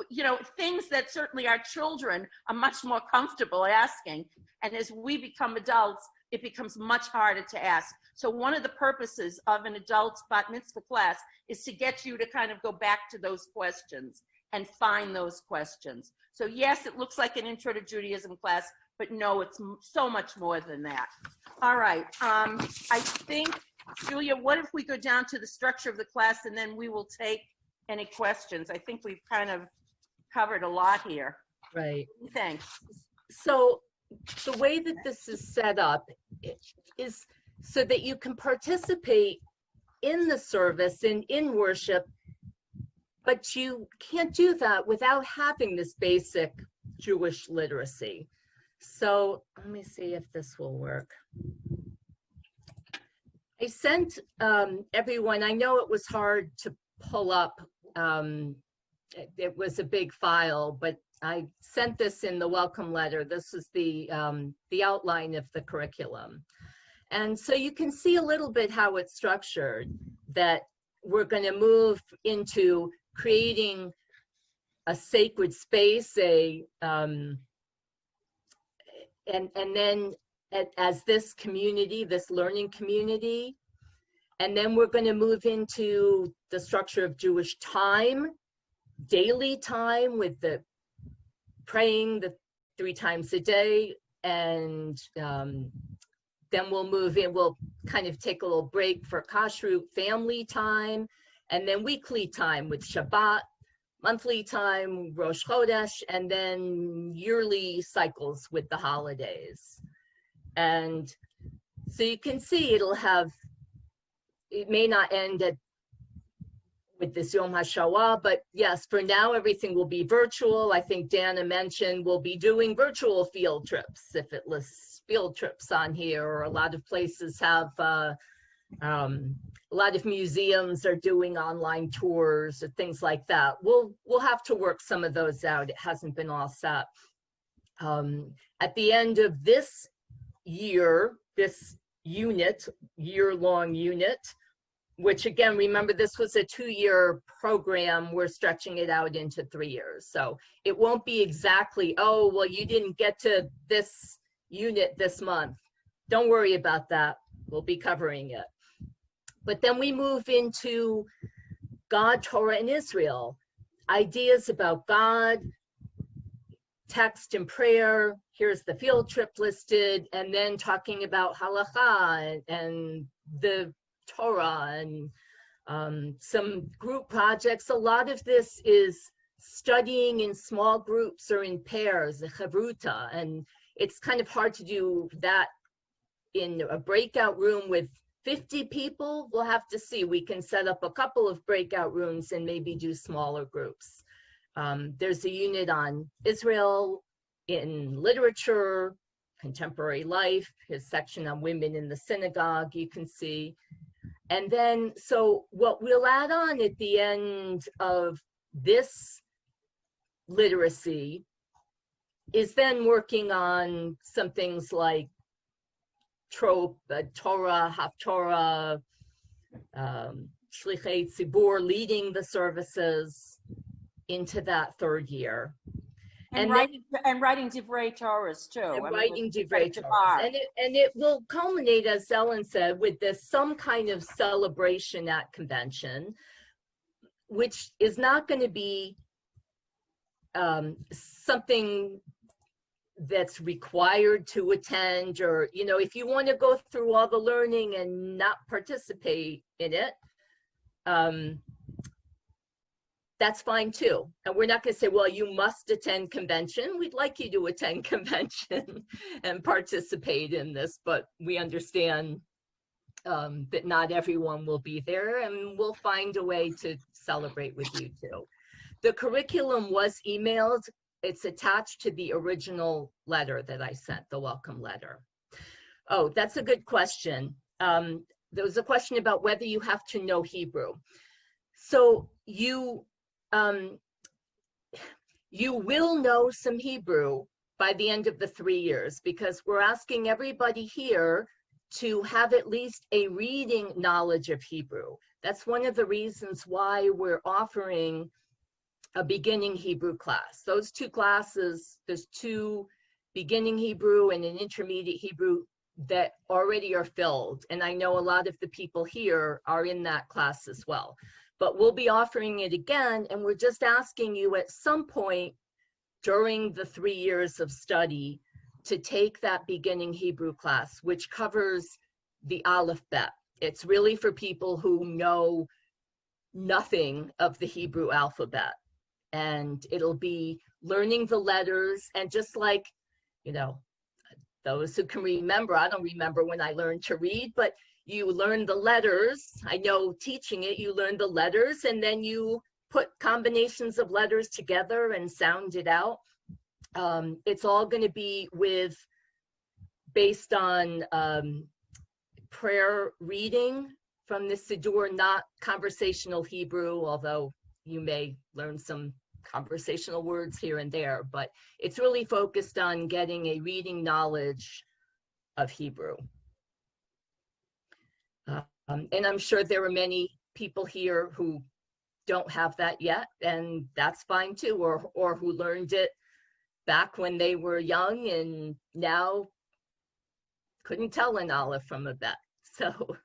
You know, things that certainly our children are much more comfortable asking. And as we become adults, it becomes much harder to ask. So one of the purposes of an adult bat mitzvah class is to get you to kind of go back to those questions and find those questions. So yes, it looks like an intro to Judaism class, but no, it's so much more than that. All right, I think, Julia, what if we go down to the structure of the class and then we will take any questions. I think we've kind of covered a lot here. Right. Thanks. So the way that this is set up is so that you can participate in the service and in worship, but you can't do that without having this basic Jewish literacy. So let me see if this will work. I sent everyone, I know it was hard to pull up, it was a big file, but I sent this in the welcome letter. This is the outline of the curriculum. And so you can see a little bit how it's structured, that we're going to move into creating a sacred space, and then as this community, this learning community, and then we're going to move into the structure of Jewish time, daily time with the praying the 3 times a day, and then we'll move in, we'll kind of take a little break for kashrut family time, and then weekly time with Shabbat, monthly time, Rosh Chodesh, and then yearly cycles with the holidays. And so you can see it'll have, it may not end with this Yom HaShoah, but yes, for now, everything will be virtual. I think Dana mentioned we'll be doing virtual field trips, if it lists field trips on here, or a lot of places have, a lot of museums are doing online tours or things like that. We'll have to work some of those out. It hasn't been all set. At the end of this year, this unit, year-long unit, which again, remember this was a 2-year program, we're stretching it out into 3 years. So it won't be exactly, oh, well, you didn't get to this unit this month. Don't worry about that, we'll be covering it. But then we move into God, Torah, and Israel, ideas about God, text and prayer, here's the field trip listed, and then talking about halakha and the Torah and some group projects. A lot of this is studying in small groups or in pairs, the chavruta, and it's kind of hard to do that in a breakout room with 50 people. We'll have to see. We can set up a couple of breakout rooms and maybe do smaller groups. There's a unit on Israel in literature, contemporary life, his section on women in the synagogue, you can see. And then, so what we'll add on at the end of this literacy is then working on some things like trope, Torah, Haftorah, Shlichei Tzibur, leading the services into that 3rd year. And writing Divrei Torahs too. And writing Divrei Torahs. And it will culminate, as Ellen said, with this some kind of celebration at convention, which is not going to be something that's required to attend, or, you know, if you want to go through all the learning and not participate in it, that's fine too. And we're not going to say, well, you must attend convention. We'd like you to attend convention and participate in this, but we understand that not everyone will be there, and we'll find a way to celebrate with you too. The curriculum was emailed. It's attached to the original letter that I sent, the welcome letter. Oh, that's a good question. There was a question about whether you have to know Hebrew. So you will know some Hebrew by the end of the 3 years, because we're asking everybody here to have at least a reading knowledge of Hebrew. That's one of the reasons why we're offering a beginning Hebrew class. Those 2 classes, there's 2 beginning Hebrew and an intermediate Hebrew that already are filled. And I know a lot of the people here are in that class as well. But we'll be offering it again, and we're just asking you at some point during the 3 years of study to take that beginning Hebrew class, which covers the Aleph Bet. It's really for people who know nothing of the Hebrew alphabet. And it'll be learning the letters, and just like, you know, those who can remember, I don't remember when I learned to read, but you learn the letters. I know teaching it, you learn the letters, and then you put combinations of letters together and sound it out. It's all going to be based on prayer reading from the Siddur, not conversational Hebrew, although you may learn some conversational words here and there, but it's really focused on getting a reading knowledge of Hebrew. And I'm sure there are many people here who don't have that yet, and that's fine too, or who learned it back when they were young and now couldn't tell an aleph from a bet. So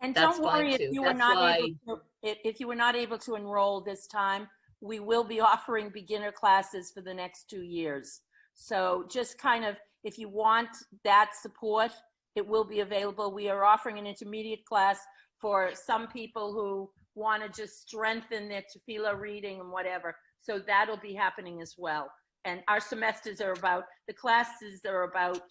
And that's don't worry fine if too. you were That's not why, able to, if you were not able to enroll this time, we will be offering beginner classes for the next 2 years. So just kind of, if you want that support, it will be available. We are offering an intermediate class for some people who want to just strengthen their tefillah reading and whatever. So that'll be happening as well. And our semesters are about, the classes are about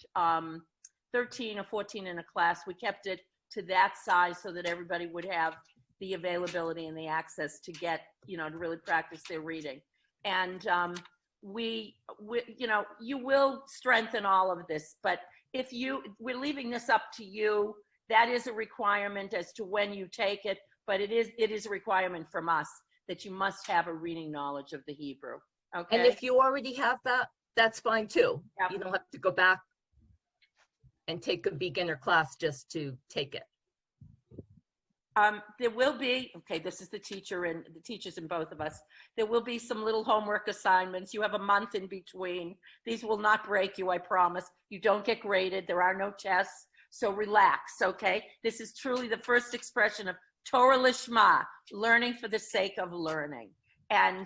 13 or 14 in a class. We kept it to that size so that everybody would have the availability and the access to get, you know, to really practice their reading. And we, you know, you will strengthen all of this, but if we're leaving this up to you. That is a requirement as to when you take it, but it is a requirement from us that you must have a reading knowledge of the Hebrew. Okay. and if you already have that, that's fine too. Yep. You don't have to go back and take a beginner class just to take it. There will be, okay, this is the teacher and the teachers in both of us. There will be some little homework assignments. You have a month in between. These will not break you, I promise. You don't get graded. There are no tests. So relax, okay? This is truly the first expression of Torah Lishma, learning for the sake of learning. And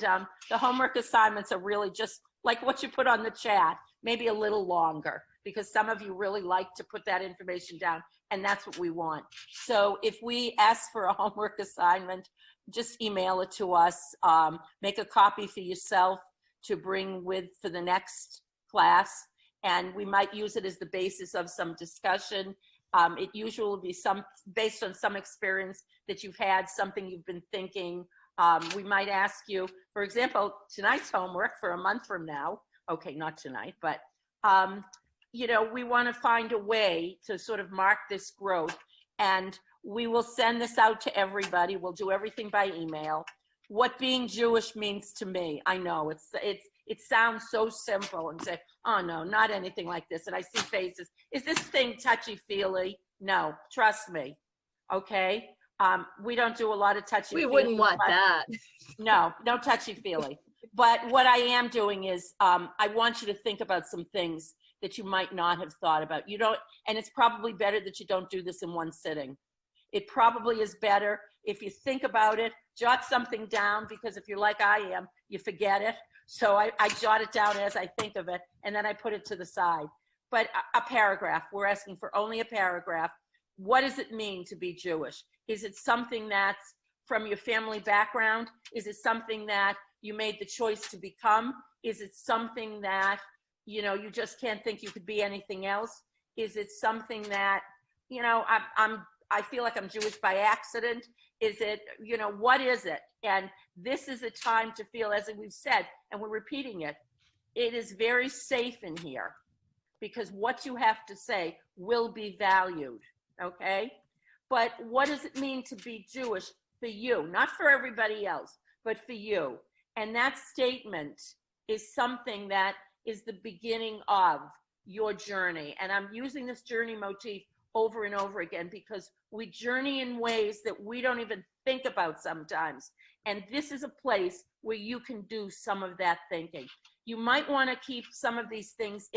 the homework assignments are really just like what you put on the chat, maybe a little longer, because some of you really like to put that information down, and that's what we want. So if we ask for a homework assignment, just email it to us, make a copy for yourself to bring with for the next class, and we might use it as the basis of some discussion. It usually will be based on some experience that you've had, something you've been thinking. We might ask you, for example, tonight's homework for a month from now. Okay, not tonight, but you know, we want to find a way to sort of mark this growth, and we will send this out to everybody. We'll do everything by email. What being Jewish means to me, I know it sounds so simple, and say, oh no, not anything like this. And I see faces. Is this thing touchy-feely? No, trust me. Okay. We don't do a lot of touchy-feely. We wouldn't want that. No touchy-feely. But what I am doing is, I want you to think about some things that you might not have thought about. You don't, and it's probably better that you don't do this in one sitting. It probably is better if you think about it, jot something down, because if you're like I am, you forget it. So I jot it down as I think of it, and then I put it to the side. But a paragraph, we're asking for only a paragraph. What does it mean to be Jewish? Is it something that's from your family background? Is it something that you made the choice to become? Is it something that, you know, you just can't think you could be anything else? Is it something that, you know, I feel like I'm Jewish by accident? Is it, you know, what is it? And this is a time to feel, as we've said, and we're repeating it, it is very safe in here, because what you have to say will be valued, okay? But what does it mean to be Jewish for you? Not for everybody else, but for you. And that statement is something that is the beginning of your journey. And I'm using this journey motif over and over again because we journey in ways that we don't even think about sometimes. And this is a place where you can do some of that thinking. You might want to keep some of these things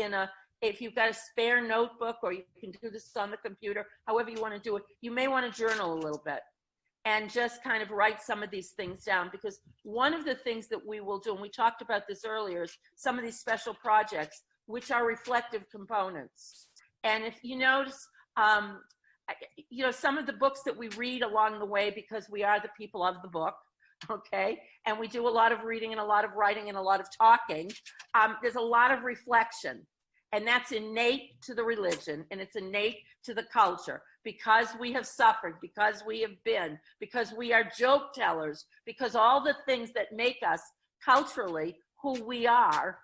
if you've got a spare notebook, or you can do this on the computer, however you want to do it, you may want to journal a little bit and just kind of write some of these things down. Because one of the things that we will do, and we talked about this earlier, is some of these special projects, which are reflective components. And if you notice, you know, some of the books that we read along the way, because we are the people of the book, okay, and we do a lot of reading and a lot of writing and a lot of talking, there's a lot of reflection, and that's innate to the religion, and it's innate to the culture, because we have suffered, because we have been, because we are joke tellers, because all the things that make us culturally who we are.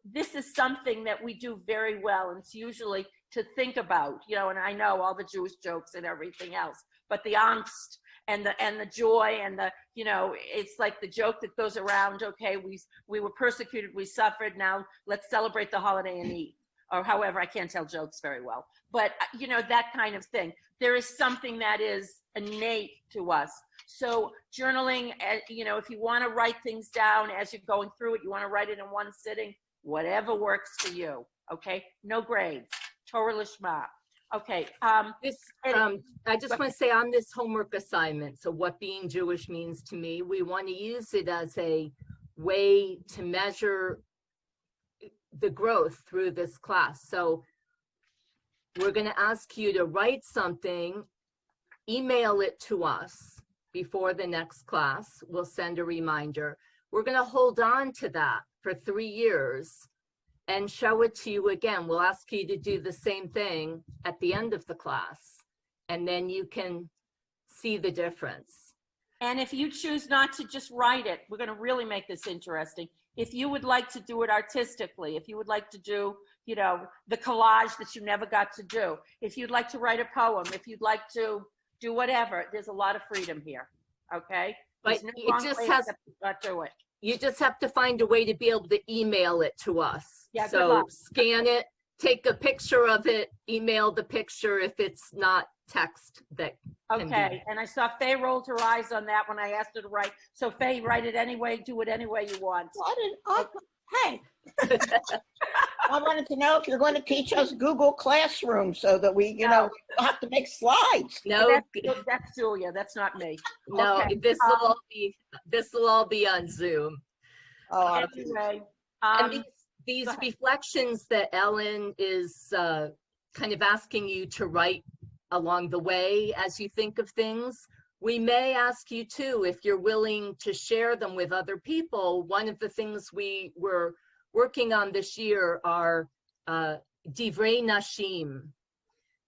This is something that we do very well, and it's usually to think about, you know, and I know all the Jewish jokes and everything else, but the angst and the joy and the, you know, it's like the joke that goes around, okay, we were persecuted, we suffered, now let's celebrate the holiday and eat. Or however, I can't tell jokes very well, but you know, that kind of thing. There is something that is innate to us. So journaling, you know, if you want to write things down as you're going through it, you want to write it in one sitting, whatever works for you. Okay, no grades. Torah Lishma. Okay. I just want to say on this homework assignment, so what being Jewish means to me, we want to use it as a way to measure the growth through this class. So we're going to ask you to write something, email it to us before the next class. We'll send a reminder. We're going to hold on to that for 3 years and show it to you again. We'll ask you to do the same thing at the end of the class, and then you can see the difference. And if you choose not to just write it, we're going to really make this interesting. If you would like to do it artistically, if you would like to do, you know, the collage that you never got to do, if you'd like to write a poem, if you'd like to do whatever, there's a lot of freedom here, okay? But no it just has, not do it. You just have to find a way to be able to email it to us. Yeah, good so luck. Scan it, take a picture of it, email the picture if it's not text that can Okay, and I saw Faye rolled her eyes on that when I asked her to write. So Faye, write it anyway, do it any way you want. Hey, I wanted to know if you're going to teach us Google Classroom so that we, you know, don't have to make slides. No, that's Julia. That's not me. No, Okay, this will all be on Zoom. Oh, anyway, and these reflections that Ellen is kind of asking you to write along the way as you think of things, we may ask you too, if you're willing to share them with other people. One of the things we were working on this year are Divrei Nashim,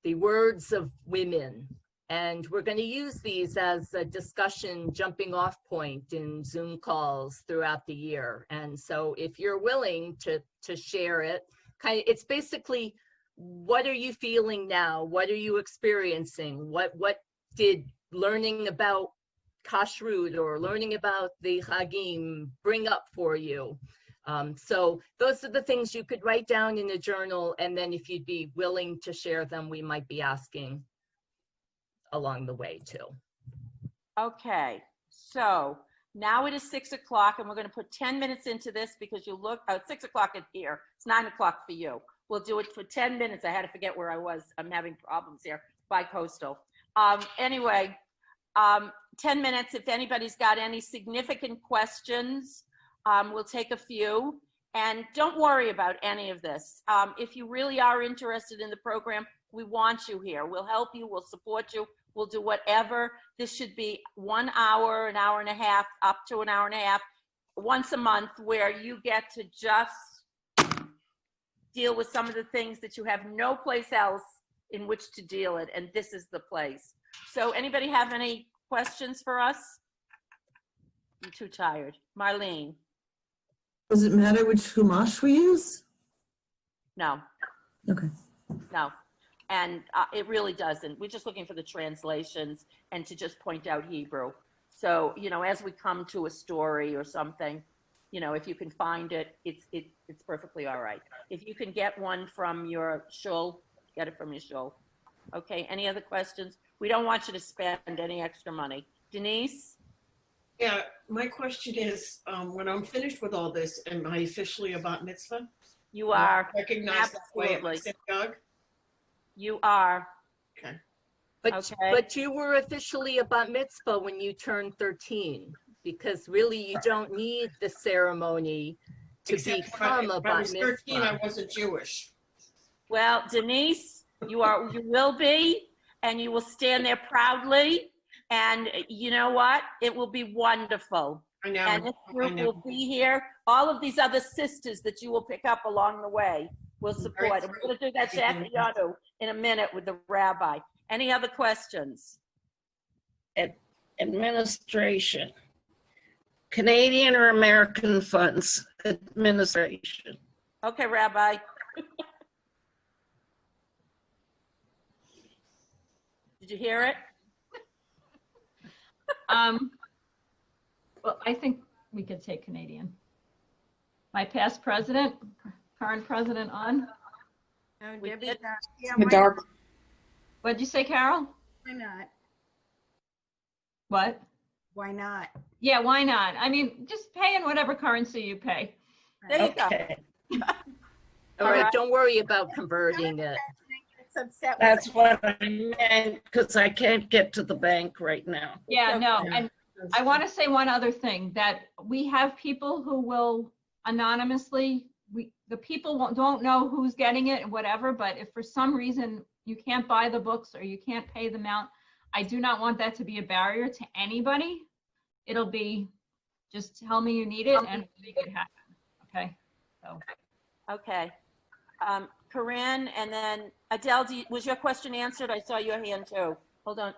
the words of women. And we're going to use these as a discussion jumping off point in Zoom calls throughout the year. And so if you're willing to share it, it's basically, what are you feeling now? What are you experiencing? What did learning about kashrut or learning about the Chagim bring up for you? So those are the things you could write down in a journal, and then if you'd be willing to share them, we might be asking along the way too. Okay, so now it is 6 o'clock, and we're going to put 10 minutes into this because you look, 6 o'clock is here. It's 9 o'clock for you. We'll do it for 10 minutes. I had to forget where I was. I'm having problems here by Coastal. Anyway, 10 minutes. If anybody's got any significant questions, we'll take a few. And don't worry about any of this. If you really are interested in the program, we want you here. We'll help you. We'll support you. We'll do whatever. This should be 1 hour, an hour and a half, up to an hour and a half, once a month, where you get to just deal with some of the things that you have no place else in which to deal it, and this is the place. So anybody have any questions for us? I'm too tired. Marlene? Does it matter which Chumash we use? No. Okay. No. And it really doesn't. We're just looking for the translations and to just point out Hebrew. So, you know, as we come to a story or something, you know, if you can find it, it's perfectly all right. If you can get one from your shul, get it from your shul. Okay, any other questions? We don't want you to spend any extra money. Denise? Yeah, my question is, when I'm finished with all this, am I officially a bat mitzvah? You are. Recognized that way at the synagogue? You are. Okay. But you were officially a bat mitzvah when you turned 13, because really you don't need the ceremony to become a bat mitzvah. When I was 13, I wasn't Jewish. Well, Denise, you will be, and you will stand there proudly. And you know what? It will be wonderful. I know. And this group I know. will be here. All of these other sisters that you will pick up along the way will support. And we're going to do that Shahiyanu in a minute with the rabbi. Any other questions? Administration. Canadian or American funds? Administration. Okay, Rabbi. Did you hear it? Well, I think we could take Canadian. My past president, current president on. We did. What'd you say, Carol? Why not? What? Why not? Yeah, why not? I mean, just pay in whatever currency you pay. There you Okay. All right, don't worry about converting it. That's what I meant, because I can't get to the bank right now. Yeah, no, and I want to say one other thing, that we have people who will anonymously, the people don't know who's getting it and whatever, but if for some reason you can't buy the books or you can't pay them out, I do not want that to be a barrier to anybody. It'll be, just tell me you need it and we'll make it happen, okay? So. Okay. Corinne, and then Adele, was your question answered? I saw your hand too. Hold on.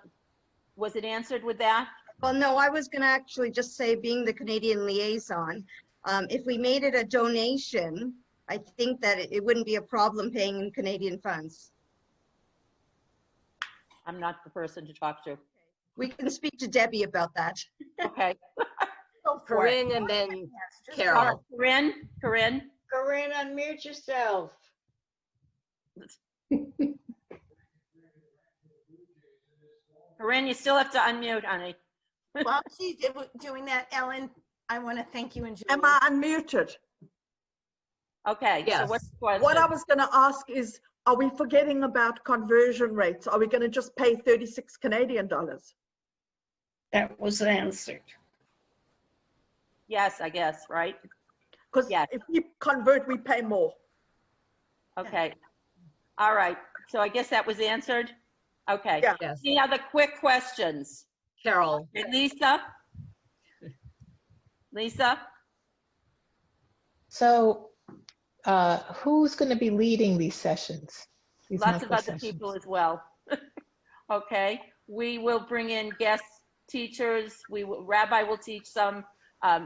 Was it answered with that? Well, no, I was going to actually just say, being the Canadian liaison, if we made it a donation, I think that it wouldn't be a problem paying in Canadian funds. I'm not the person to talk to. We can speak to Debbie about that. Okay. Corinne and then Carol. All right, Corinne. Corinne, unmute yourself. Corinne, you still have to unmute, honey. While she's doing that, Ellen, I want to thank you and Julie. Am I unmuted? Okay, yes. So what's the question? What I was going to ask is, are we forgetting about conversion rates? Are we going to just pay 36 Canadian dollars? That was answered. Yes, I guess, right? Because if we convert, we pay more. Okay. All right. So I guess that was answered. Okay. Yeah. Yes. Any other quick questions? Carol. Okay, Lisa? Lisa? So who's going to be leading these sessions? These Lots of micro other sessions? people as well. Okay. We will bring in guest teachers. Rabbi will teach some.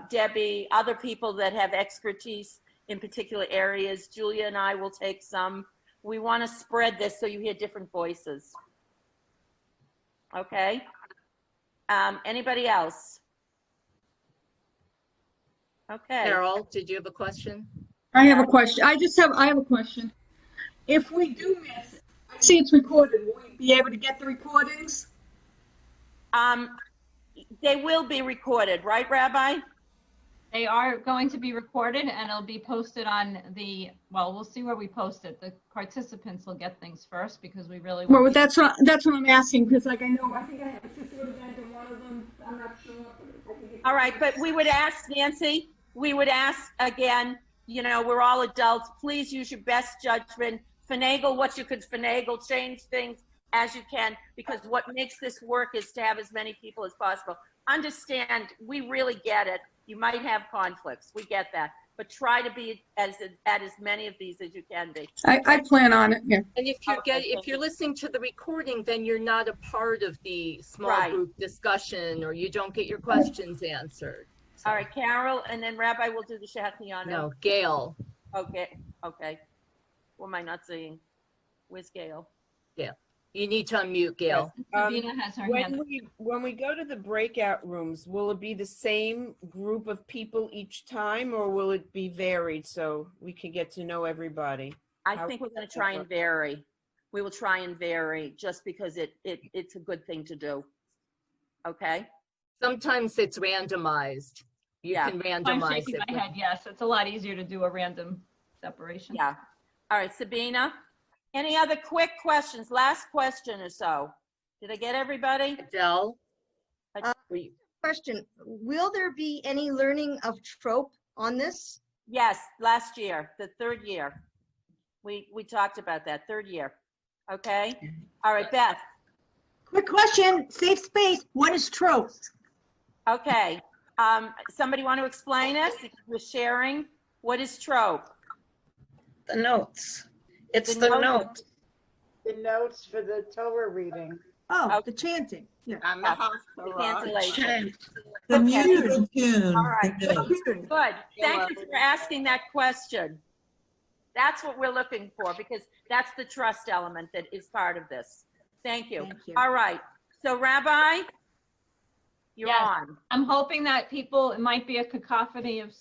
Debbie, other people that have expertise in particular areas. Julia and I will take some. We want to spread this so you hear different voices. Okay. Anybody else? Okay. Carol, did you have a question? I have a question. I have a question. If we do miss it, I see it's recorded. Will we be able to get the recordings? They will be recorded, right, Rabbi? They are going to be recorded and it'll be posted on well, we'll see where we post it. The participants will get things first because we really Well, that's what I'm asking, because like I think I have a sisterhood event in one of them. I'm not sure. All right, but we would ask, Nancy, again, we're all adults. Please use your best judgment. Finagle what you could finagle, change things as you can, because what makes this work is to have as many people as possible. Understand, we really get it. You might have conflicts. We get that. But try to be at as many of these as you can be. I plan on it, yeah. And if you're listening to the recording, then you're not a part of the small group discussion, or you don't get your questions answered. All right, Carol, and then Rabbi will do the Shehecheyanu. No, Gail. Okay. What am I not seeing? Where's Gail? Yeah. You need to unmute, Gail. Sabina has her hand. When we go to the breakout rooms, will it be the same group of people each time, or will it be varied so we can get to know everybody? I think we're going to try and vary. We will try and vary just because it's a good thing to do. Okay? Sometimes it's randomized. You can randomize I'm shaking it. my head, yes. It's a lot easier to do a random separation. Yeah. All right, Sabina. Any other quick questions? Last question or so. Did I get everybody? Adele? Question, will there be any learning of trope on this? Yes, last year, the third year. We talked about that, third year. Okay? All right, Beth. Quick question, safe space, what is true? Okay, somebody want to explain it? We're sharing. What is trope? The notes. It's the note. The notes for the Torah reading. Oh, the chanting. Yeah. And the The cancellation. The Okay. music tune. All right. The notes. Good. Thank you for asking that question. That's what we're looking for, because that's the trust element that is part of this. Thank you. Thank you. All right. So Rabbi, you're Yes. on. I'm hoping that people, it might be a cacophony of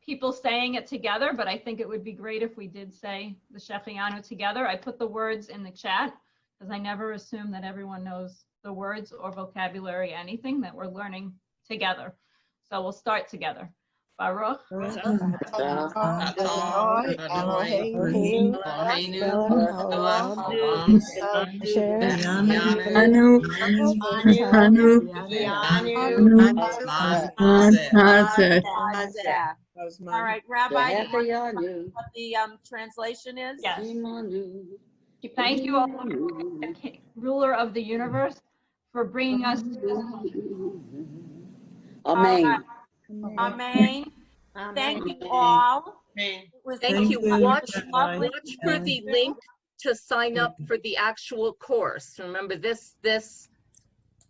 people saying it together, but I think it would be great if we did say the Shechianu together. I put the words in the chat because I never assume that everyone knows the words or vocabulary, anything that we're learning together. So we'll start together. Baruch. All right, Rabbi, do you want to tell us what the translation is? Yes. Thank you, ruler of the universe, for bringing us to Amen. Amen. Thank you all. Thank you. Watch for the link to sign up for the actual course. Remember, this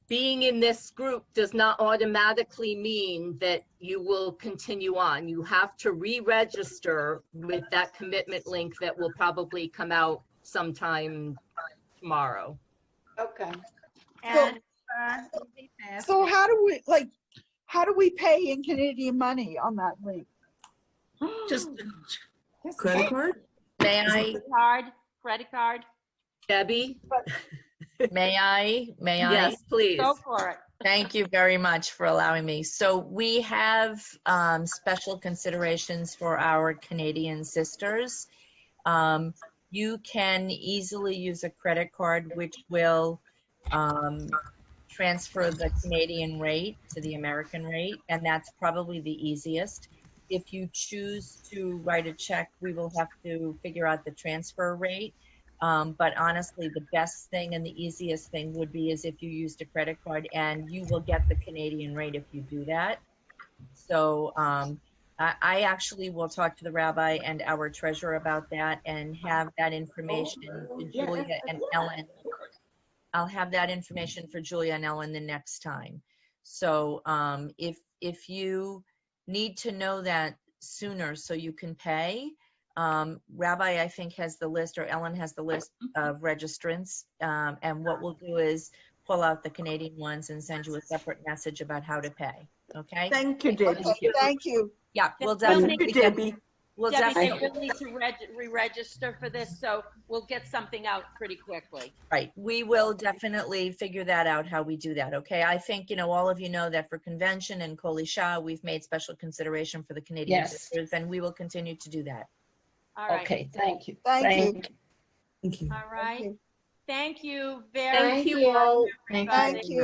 being in this group does not automatically mean that you will continue on. You have to re-register with that commitment link that will probably come out sometime tomorrow. Okay. And So how do we pay in Canadian money on that link? Just Credit card? May I, credit card. Debbie? may I? Yes, please. Go for it. Thank you very much for allowing me. So we have special considerations for our Canadian sisters. You can easily use a credit card, which will transfer the Canadian rate to the American rate, and that's probably the easiest. If you choose to write a check, we will have to figure out the transfer rate. But honestly, the best thing and the easiest thing would be is if you used a credit card, and you will get the Canadian rate if you do that. So I actually will talk to the rabbi and our treasurer about that and have that information to Julia and Ellen. I'll have that information for Julia and Ellen the next time. So if you need to know that sooner so you can pay, Rabbi, I think, has the list, or Ellen has the list of registrants. And what we'll do is pull out the Canadian ones and send you a separate message about how to pay. Okay? Thank you, Debbie. Thank you. Yeah, we'll Thank you, Debbie. Debbie, they will need to re-register for this, so we'll get something out pretty quickly. Right. We will definitely figure that out, how we do that. Okay. I think, all of you know that for convention and Kol Isha, we've made special consideration for the Canadian sisters, and we will continue to do that. All right. Okay, thank you. Thank you. All right. Thank you Thank you all. Thank you.